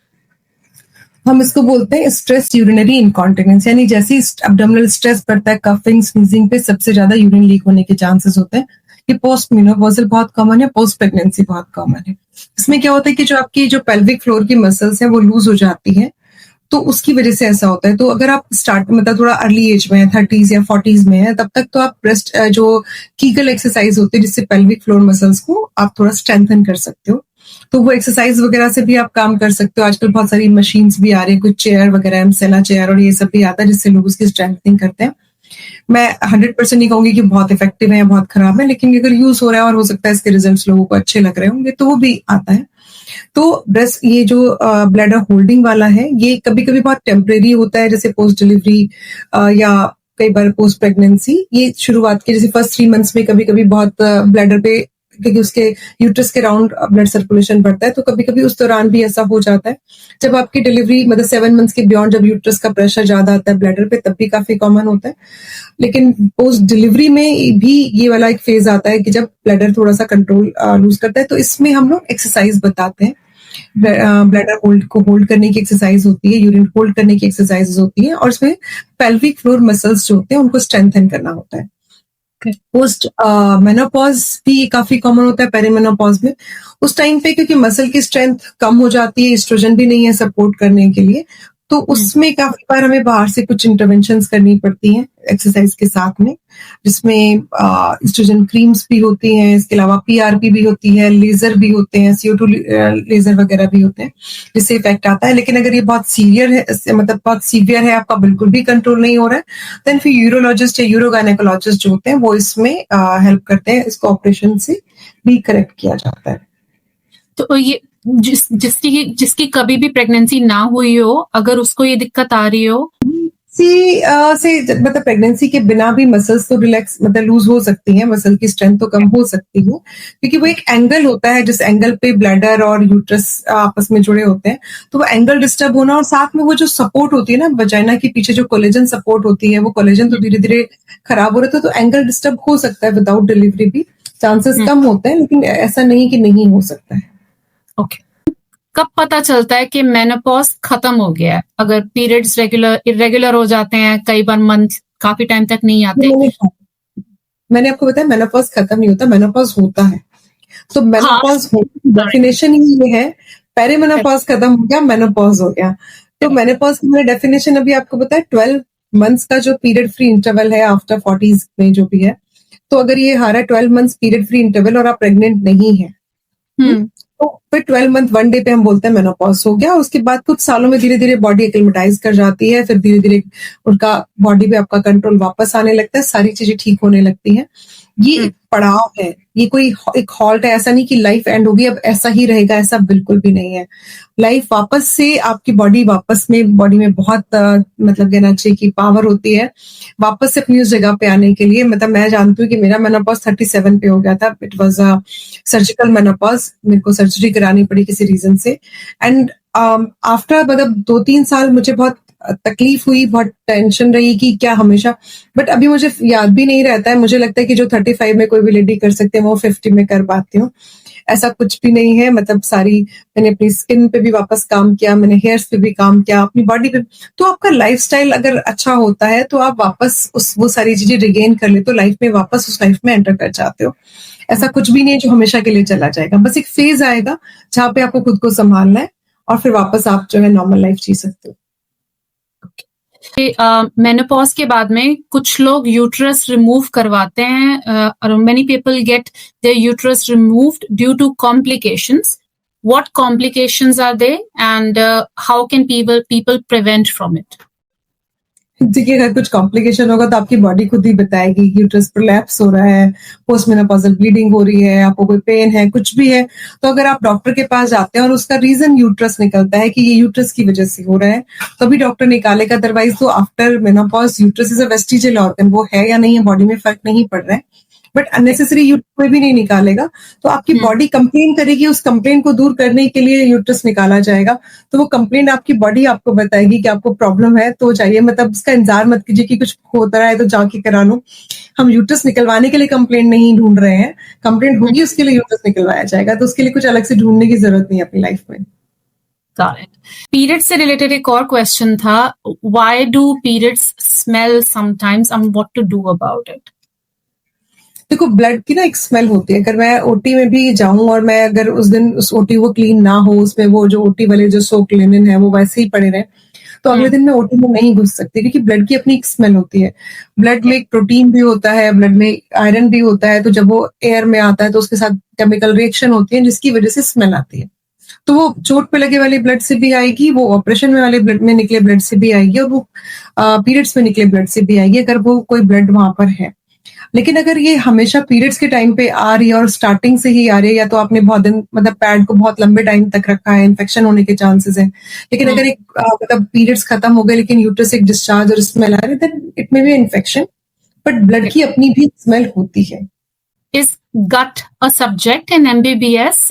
हम इसको बोलते हैं स्ट्रेस यूरिनरी इनकॉन्टिनेंस, यानी जैसे ही एब्डोमिनल स्ट्रेस बढ़ता है, कफिंग स्नीजिंग पे सबसे ज्यादा यूरिन लीक होने के चांसेस होते हैं। ये पोस्ट मेनोपॉजल बहुत कॉमन है, पोस्ट प्रेगनेंसी बहुत कॉमन है। इसमें क्या होता है कि जो आपकी जो पेल्विक फ्लोर की मसल्स है वो लूज हो जाती है, तो उसकी वजह से ऐसा होता है। तो अगर आप स्टार्ट मतलब थोड़ा अर्ली एज में है, 30s या 40s में है, तब तक तो आप ब्रेस्ट जो कीगल एक्सरसाइज होती है जिससे पेल्विक फ्लोर मसल्स को आप थोड़ा स्ट्रेंथन कर सकते हो, तो वो एक्सरसाइज वगैरह से भी आप काम कर सकते हो। आजकल बहुत सारी मशीन्स भी आ रही है, कुछ चेयर वगैरह, एमसेला चेयर और ये सब भी आता है जिससे लोग उसकी स्ट्रेंथनिंग करते हैं। मैं 100% नहीं कहूंगी कि बहुत इफेक्टिव है या बहुत खराब है, लेकिन अगर यूज हो रहा है और हो सकता है इसके रिजल्ट्स लोगों को अच्छे लग रहे होंगे तो वो भी आता है। तो ब्रेस्ट ये जो ब्लैडर होल्डिंग वाला है ये कभी कभी बहुत टेम्परेरी होता है, जैसे पोस्ट डिलीवरी या कई बार पोस्ट प्रेगनेंसी। ये शुरुआत के जैसे फर्स्ट 3 मंथ्स में कभी कभी बहुत ब्लैडर पे, क्योंकि उसके यूट्रस के राउंड ब्लड सर्कुलेशन बढ़ता है, तो कभी कभी उस दौरान भी ऐसा हो जाता है। जब आपकी डिलीवरी मतलब 7 मंथ्स के बियॉन्ड जब यूट्रस का प्रेशर ज्यादा आता है ब्लैडर पे, तब भी काफी कॉमन होता है। लेकिन पोस्ट डिलीवरी में भी ये वाला एक फेज आता है कि जब ब्लैडर थोड़ा सा कंट्रोल लूज करता है, तो इसमें हम लोग एक्सरसाइज बताते हैं। ब्लैडर होल्ड करने की एक्सरसाइज होती है, यूरिन होल्ड करने की एक्सरसाइज होती है, और उसमें पेल्विक फ्लोर मसल्स जो होते हैं उनको स्ट्रेंथन करना होता है। पोस्ट मेनोपॉज भी काफी कॉमन होता है, पेरीमेनोपॉज में। उस टाइम पे क्योंकि मसल की स्ट्रेंथ कम हो जाती है, एस्ट्रोजन भी नहीं है सपोर्ट करने के लिए, तो उसमें काफी बार हमें बाहर से कुछ इंटरवेंशंस करनी पड़ती हैं एक्सरसाइज के साथ में, जिसमें एस्ट्रोजन क्रीम्स भी होती हैं, इसके अलावा PRP भी होती है, लेजर भी होते हैं, CO2 लेजर वगैरह भी होते हैं, जिससे इफेक्ट आता है। लेकिन अगर ये बहुत सीवियर है, मतलब बहुत सीवियर है, आपका बिल्कुल भी कंट्रोल नहीं हो रहा है, देन फिर यूरोलॉजिस्ट या यूरोगायनेकोलॉजिस्ट जो होते हैं वो इसमें हेल्प करते हैं, इसको ऑपरेशन से भी करेक्ट किया जाता है। तो ये जिसकी कभी भी प्रेगनेंसी ना हुई हो, अगर उसको ये दिक्कत आ रही हो से मतलब प्रेगनेंसी के बिना भी मसल्स तो रिलैक्स मतलब लूज हो सकती हैं, मसल की स्ट्रेंथ तो कम हो सकती है, क्योंकि वो एक एंगल होता है जिस एंगल पे ब्लैडर और यूट्रस आपस में जुड़े होते हैं, तो वो एंगल डिस्टर्ब होना, और साथ में वो जो सपोर्ट होती है ना वजाइना के पीछे जो कोलेजन सपोर्ट होती है, वो कोलेजन तो धीरे धीरे खराब हो रहा था, तो एंगल डिस्टर्ब हो सकता है। विदाउट डिलीवरी भी चांसेस कम होते हैं, लेकिन ऐसा नहीं कि नहीं हो सकता है। ओके। कब पता चलता है कि मेनोपॉज खत्म हो गया है? अगर पीरियड्स इरेगुलर हो जाते हैं, कई बार मंथ काफी टाइम तक नहीं आते। मैंने आपको बताया मेनोपॉज खत्म नहीं होता, मेनोपॉज होता है। तो मेनोपॉज डेफिनेशन ही ये है, पेरीमेनोपॉज खत्म हो गया, मेनोपॉज हो गया। तो मेनोपॉज की मैंने डेफिनेशन अभी आपको बताया, 12 मंथ्स का जो पीरियड फ्री इंटरवल है आफ्टर 40s में जो भी है, तो अगर ये हारा 12 मंथ्स पीरियड फ्री इंटरवल और आप प्रेग्नेंट नहीं है, तो फिर 12 मंथ 1 डे पे हम बोलते हैं मेनोपॉज हो गया। उसके बाद कुछ सालों में धीरे धीरे बॉडी एक्लिमेटाइज कर जाती है, फिर धीरे धीरे उनका बॉडी पे आपका कंट्रोल वापस आने लगता है, सारी चीजें ठीक होने लगती हैं। ये पड़ाव है, ये कोई एक हॉल्ट है, ऐसा नहीं कि लाइफ एंड होगी अब ऐसा ही रहेगा, ऐसा बिल्कुल भी नहीं है। लाइफ वापस से आपकी बॉडी में बहुत मतलब कहना चाहिए कि पावर होती है वापस से अपनी उस जगह पे आने के लिए। मतलब मैं जानती हूँ कि मेरा मेनोपॉज 37 पे हो गया था, it was a surgical menopause, मेरे को सर्जरी करानी पड़ी किसी रीजन से, एंड आफ्टर मतलब 2-3 साल मुझे बहुत तकलीफ हुई, बहुत टेंशन रही कि क्या हमेशा, बट अभी मुझे याद भी नहीं रहता है। मुझे लगता है कि जो 35 में कोई भी लेडी कर सकते हैं वो 50 में कर पाती हूँ। ऐसा कुछ भी नहीं है, मतलब सारी मैंने अपनी स्किन पे भी वापस काम किया, मैंने हेयर्स पे भी काम किया, अपनी बॉडी पे। तो आपका लाइफस्टाइल अगर अच्छा होता है तो आप वापस वो सारी चीजें रिगेन कर लेते हो, लाइफ में वापस उस लाइफ में एंटर कर जाते हो। ऐसा कुछ भी नहीं है जो हमेशा के लिए चला जाएगा, बस एक फेज आएगा जहाँ पे आपको खुद को संभालना है और फिर वापस आप जो है नॉर्मल लाइफ जी सकते हो। मेनोपॉज के बाद में कुछ लोग यूट्रस रिमूव करवाते हैं और many people get their uterus removed due to complications. What complications are they and how can people prevent from it? देखिए, अगर कुछ कॉम्प्लिकेशन होगा तो आपकी बॉडी खुद ही बताएगी कि यूट्रस प्रोलैप्स हो रहा है, पोस्टमेनोपॉजल ब्लीडिंग हो रही है, आपको कोई पेन है, कुछ भी है। तो अगर आप डॉक्टर के पास जाते हैं और उसका रीजन यूट्रस निकलता है कि ये यूट्रस की वजह से हो रहा है, तो भी डॉक्टर निकालेगा। अदरवाइज तो after menopause uterus is a vestigial organ, वो है या नहीं है बॉडी में फर्क नहीं पड़ रहा है, बट अननेसेसरी यूट्रस कोई भी नहीं निकालेगा। तो आपकी बॉडी कंप्लेन करेगी, उस कंप्लेन को दूर करने के लिए यूट्रस निकाला जाएगा। तो वो कंप्लेन आपकी बॉडी आपको बताएगी कि आपको प्रॉब्लम है, तो जाइए, मतलब उसका इंतजार मत कीजिए कि कुछ होता है तो जाके करा लो। हम यूट्रस निकलवाने के लिए कंप्लेन नहीं ढूंढ रहे हैं, कंप्लेन होगी उसके लिए यूट्रस निकलवाया जाएगा। तो उसके लिए कुछ अलग से ढूंढने की जरूरत नहीं है अपनी लाइफ में। Got it. पीरियड से रिलेटेड एक और क्वेश्चन था, why do periods smell sometimes and what to do about it? देखो, ब्लड की ना एक स्मेल होती है। अगर मैं ओटी में भी जाऊं और मैं अगर उस दिन उस ओटी को क्लीन ना हो, उसमें वो जो ओटी वाले जो सोक लिनन है वो वैसे ही पड़े रहे, तो अगले दिन मैं ओटी में नहीं घुस सकती, क्योंकि ब्लड की अपनी एक स्मेल होती है। ब्लड में एक प्रोटीन भी होता है, ब्लड में आयरन भी होता है, तो जब वो एयर में आता है तो उसके साथ केमिकल रिएक्शन होती है जिसकी वजह से स्मेल आती है। तो वो चोट पे लगे वाले ब्लड से भी आएगी, वो ऑपरेशन में वाले ब्लड में निकले ब्लड से भी आएगी, और वो पीरियड्स में निकले ब्लड से भी आएगी, अगर वो कोई ब्लड वहां पर है। लेकिन अगर ये हमेशा पीरियड्स के टाइम पे आ रही है और स्टार्टिंग से ही आ रही है, या तो आपने बहुत दिन मतलब पैड को बहुत लंबे टाइम तक रखा है, इन्फेक्शन होने के चांसेस हैं। लेकिन अगर एक मतलब पीरियड्स खत्म हो गए लेकिन यूट्रस एक डिस्चार्ज और स्मेल आ रही है, then it may be infection, but blood की अपनी भी स्मेल होती है। Is gut a subject in MBBS?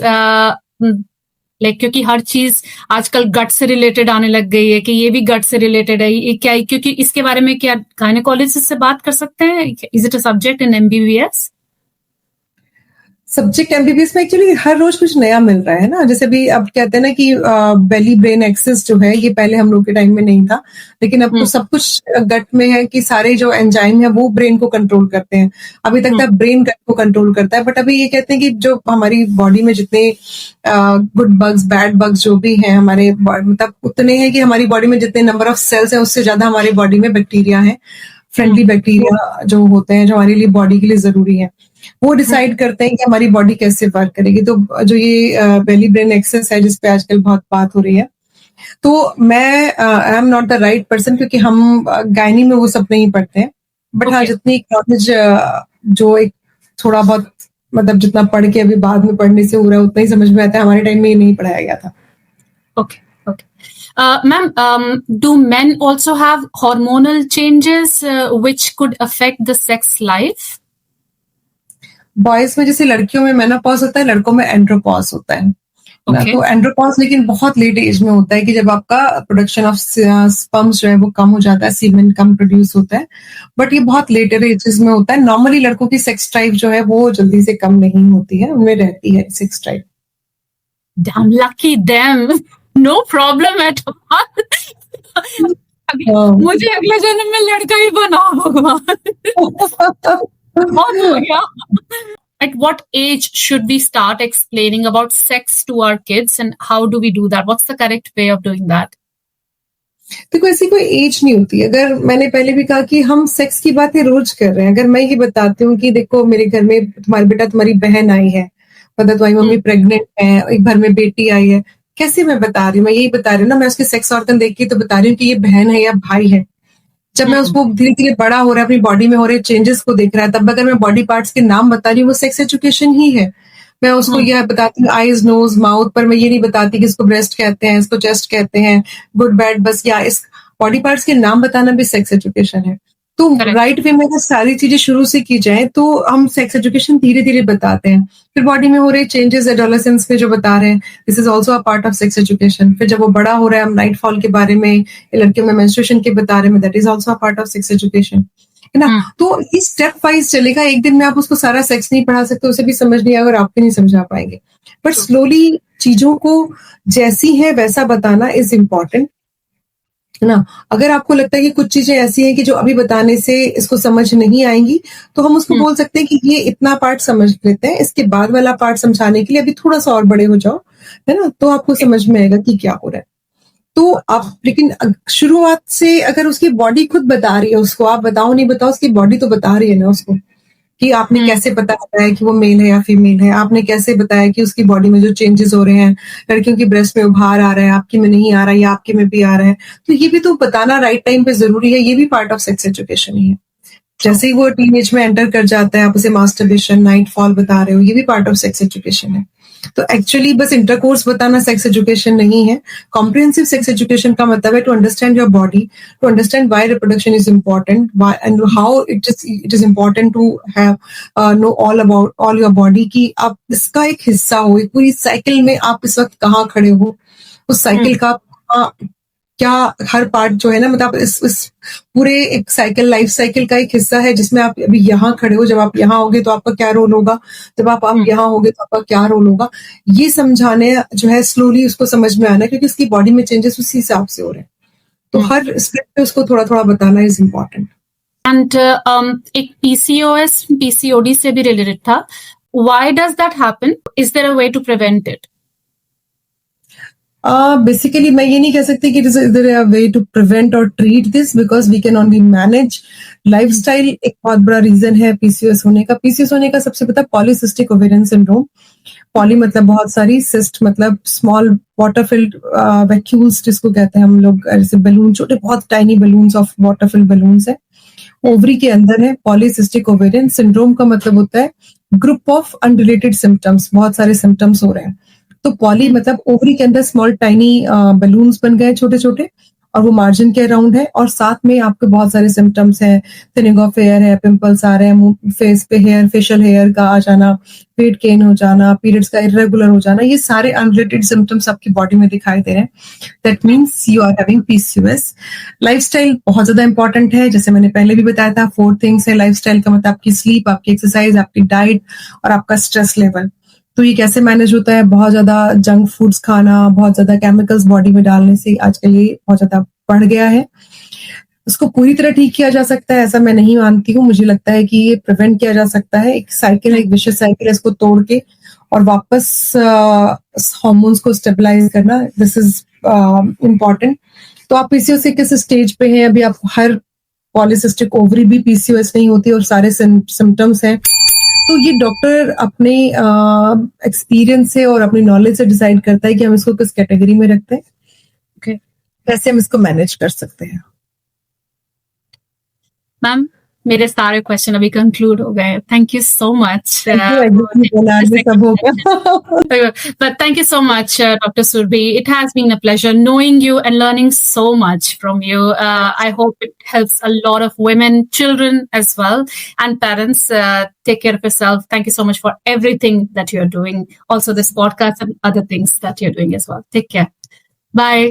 क्योंकि हर चीज आजकल गट से रिलेटेड आने लग गई है कि ये भी गट से रिलेटेड है, ये क्या, क्योंकि इसके बारे में क्या गायनेकोलॉजिस्ट से बात कर सकते हैं? Is it a subject in MBBS? Subject MBBS में एक्चुअली हर रोज कुछ नया मिल रहा है ना। जैसे अभी अब कहते हैं ना कि बेली ब्रेन एक्सिस जो है, ये पहले हम लोग के टाइम में नहीं था, लेकिन अब तो सब कुछ गट में है कि सारे जो एंजाइम है वो ब्रेन को कंट्रोल करते हैं। अभी तक था ब्रेन गट को कंट्रोल करता है, बट अभी ये कहते हैं कि जो हमारी बॉडी में जितने गुड बग्स बैड बग्स जो भी हैं हमारे, मतलब उतने हैं कि हमारी बॉडी में जितने नंबर ऑफ सेल्स है उससे ज्यादा हमारी बॉडी में बैक्टीरिया है, फ्रेंडली बैक्टीरिया जो होते हैं, जो हमारे लिए बॉडी के लिए जरूरी है। वो डिसाइड करते हैं कि हमारी बॉडी कैसे वर्क करेगी। तो जो ये बेली ब्रेन एक्सेस है जिसपे आजकल बहुत बात हो रही है, तो मैं I am not the right person, क्योंकि हम गायनी में वो सब नहीं पढ़ते हैं। बट हाँ, जितनी नॉलेज जो एक थोड़ा बहुत मतलब जितना पढ़ के अभी बाद में पढ़ने से हो रहा है उतना ही समझ में आता है। हमारे टाइम में ये नहीं पढ़ाया गया था। Okay okay ma'am, do men also have hormonal changes which could affect the sex life? Boys में जैसे लड़कियों में मेनोपॉज होता है, लड़कों में एंड्रोपॉज होता है। तो एंड्रोपॉज लेकिन बहुत लेट एज में होता है कि जब आपका प्रोडक्शन ऑफ स्पर्म्स जो है वो कम हो जाता है, सीमेन कम प्रोड्यूस होता है, बट ये बहुत लेटर एजेस में होता है। नॉर्मली लड़कों की सेक्स ड्राइव जो है वो जल्दी से कम नहीं होती है, उनमें रहती है sex drive. Damn lucky them. No problem at all. मुझे अगले जन्म में लड़का ही बनाओ भगवान। बहुत हो गया। At what age should we start explaining about sex to our kids and how do we do that? What's the correct way of doing that? देखो, ऐसी कोई एज नहीं होती। अगर मैंने पहले भी कहा कि हम सेक्स की बातें रोज कर रहे हैं, अगर मैं ये बताती हूँ कि देखो मेरे घर में तुम्हारी बेटा तुम्हारी बहन आई है, मतलब तुम्हारी मम्मी प्रेग्नेंट है, एक घर में बेटी आई है, कैसे मैं बता रही हूँ? मैं यही बता रही हूँ ना, मैं उसके सेक्स ऑर्गन देख के तो बता रही हूँ कि ये बहन है या भाई है। जब मैं उसको धीरे धीरे बड़ा हो रहा है, अपनी बॉडी में हो रहे चेंजेस को देख रहा है, तब अगर मैं बॉडी पार्ट्स के नाम बता रही हूँ, वो सेक्स एजुकेशन ही है। मैं उसको यह बताती हूँ आईज, नोज, माउथ, पर मैं ये नहीं बताती कि इसको ब्रेस्ट कहते हैं, इसको चेस्ट कहते हैं, गुड बैड, बस या इस बॉडी पार्ट्स के नाम बताना भी सेक्स एजुकेशन है। तो राइट वे में अगर सारी चीजें शुरू से की जाए तो हम सेक्स एजुकेशन धीरे धीरे बताते हैं. फिर बॉडी में हो रहे चेंजेस एडोलेसेंस में जो बता रहे हैं, this is also a part of sex education. फिर जब वो बड़ा हो रहा है, हम नाइट फॉल के बारे में, लड़कियों में मेंस्ट्रुएशन के बता रहे हैं, that is also a part of sex education, है ना. तो इस स्टेप वाइज चलेगा. एक दिन में आप उसको सारा सेक्स नहीं पढ़ा सकते, उसे भी समझ नहीं आएगा और आप भी नहीं समझा पाएंगे. बट स्लोली चीजों को जैसी है वैसा बताना इज इम्पोर्टेंट, है ना. अगर आपको लगता है कि कुछ चीजें ऐसी हैं कि जो अभी बताने से इसको समझ नहीं आएंगी, तो हम उसको बोल सकते हैं कि ये इतना पार्ट समझ लेते हैं, इसके बाद वाला पार्ट समझाने के लिए अभी थोड़ा सा और बड़े हो जाओ, है ना, तो आपको समझ में आएगा कि क्या हो रहा है. तो आप लेकिन शुरुआत से अगर उसकी बॉडी खुद बता रही है उसको, आप बताओ नहीं बताओ, उसकी बॉडी तो बता रही है ना उसको, कि आपने कैसे पता बताया कि वो मेल है या फीमेल है, आपने कैसे बताया कि उसकी बॉडी में जो चेंजेस हो रहे हैं, लड़कियों की ब्रेस्ट में उभार आ रहा है, आपकी में नहीं आ रहा है या आपके में भी आ रहा है, तो ये भी तो बताना राइट टाइम पे जरूरी है. ये भी पार्ट ऑफ सेक्स एजुकेशन ही है. जैसे ही वो टीनेज में एंटर कर जाता है, आप उसे मास्टरबेशन, नाइट फॉल बता रहे हो, ये भी पार्ट ऑफ सेक्स एजुकेशन है. तो एक्चुअली बस इंटरकोर्स बताना सेक्स एजुकेशन नहीं है. कॉम्प्रिहेंसिव सेक्स एजुकेशन का मतलब है to understand your body, to understand why reproduction is important and how it is important to have know all about all your body, की आप इसका एक हिस्सा हो. एक पूरी साइकिल में आप इस वक्त कहाँ खड़े हो, उस साइकिल का क्या हर पार्ट जो है ना, मतलब इस पूरे एक साइकिल, लाइफ साइकिल का एक हिस्सा है, जिसमें आप अभी यहाँ खड़े हो, जब आप यहाँ होगे तो आपका क्या रोल होगा, जब आप यहाँ होगे तो आपका क्या रोल होगा. ये समझाने जो है स्लोली उसको समझ में आना, क्योंकि उसकी बॉडी में चेंजेस उसी हिसाब से हो रहे हैं. तो हर स्टेप पे उसको थोड़ा थोड़ा बताना इज इम्पोर्टेंट. एंड एक PCOS PCOD से भी रिलेटेड था. Why does that happen? Is there a way to prevent it? Basically मैं ये नहीं कह सकती कि is there a way to prevent और treat this, because we can only manage. Lifestyle एक बहुत बड़ा रीजन है पीसीओएस होने का. पीसीओएस होने का सबसे पता पॉलीसिस्टिक ओवेरियन सिंड्रोम. पॉली मतलब बहुत सारी, सिस्ट मतलब स्मॉल वाटर फिल्ड वैक्यूल्स जिसको कहते हैं हम लोग, ऐसे बलून, छोटे बहुत tiny balloons of water field balloons है, ओवरी के अंदर है. पॉलीसिस्टिक ओवेरियन सिंड्रोम का मतलब होता है ग्रुप ऑफ अनरिलेटेड सिम्टम्स, बहुत सारे सिम्टम्स हो रहे हैं. तो पॉली मतलब ओवरी के अंदर स्मॉल टाइनी बलून्स बन गए छोटे छोटे, और वो मार्जिन के अराउंड है, और साथ में आपके बहुत सारे सिम्टम्स हैं. थिनिंग ऑफ हेयर है, पिंपल्स आ रहे हैं, फेस पे हेयर, फेशियल हेयर का आ जाना, वेट गेन हो जाना, पीरियड्स का इरेगुलर हो जाना, ये सारे अनरिलेटेड सिम्टम्स आपकी बॉडी में दिखाई दे रहे हैं. That means you are having PCOS. Lifestyle बहुत ज्यादा इंपॉर्टेंट है. जैसे मैंने पहले भी बताया था, 4 थिंग्स है लाइफस्टाइल का मतलब आपकी स्लीप, आपकी एक्सरसाइज, आपकी डाइट और आपका स्ट्रेस लेवल. तो ये कैसे मैनेज होता है? बहुत ज्यादा जंक फूड्स खाना, बहुत ज्यादा केमिकल्स बॉडी में डालने से आजकल ये बहुत ज्यादा बढ़ गया है. उसको पूरी तरह ठीक किया जा सकता है ऐसा मैं नहीं मानती हूँ. मुझे लगता है कि ये प्रिवेंट किया जा सकता है. एक साइकिल है, एक विशियस साइकिल है, इसको तोड़ के और वापस हार्मोन्स को स्टेबलाइज करना, दिस इज इम्पोर्टेंट. तो आप पीसीओएस के किस स्टेज पे हैं अभी? आप हर पॉलीसिस्टिक ओवरी भी पीसीओएस नहीं होती और सारे सिम्टम्स हैं. तो ये डॉक्टर अपने एक्सपीरियंस से और अपनी नॉलेज से डिसाइड करता है कि हम इसको किस कैटेगरी में रखते हैं, ओके, कैसे हम इसको मैनेज कर सकते हैं. मैम मेरे सारे क्वेश्चन अभी कंक्लूड हो गए. Thank you so much. But thank you so much, Dr. Surbhi. It has been a pleasure knowing you and learning so much from you. I hope it helps a lot of women, children as well, and parents. Take care of yourself. Thank you so much for everything that you're doing. Also this podcast and other things that you're doing as well. Take care. Bye.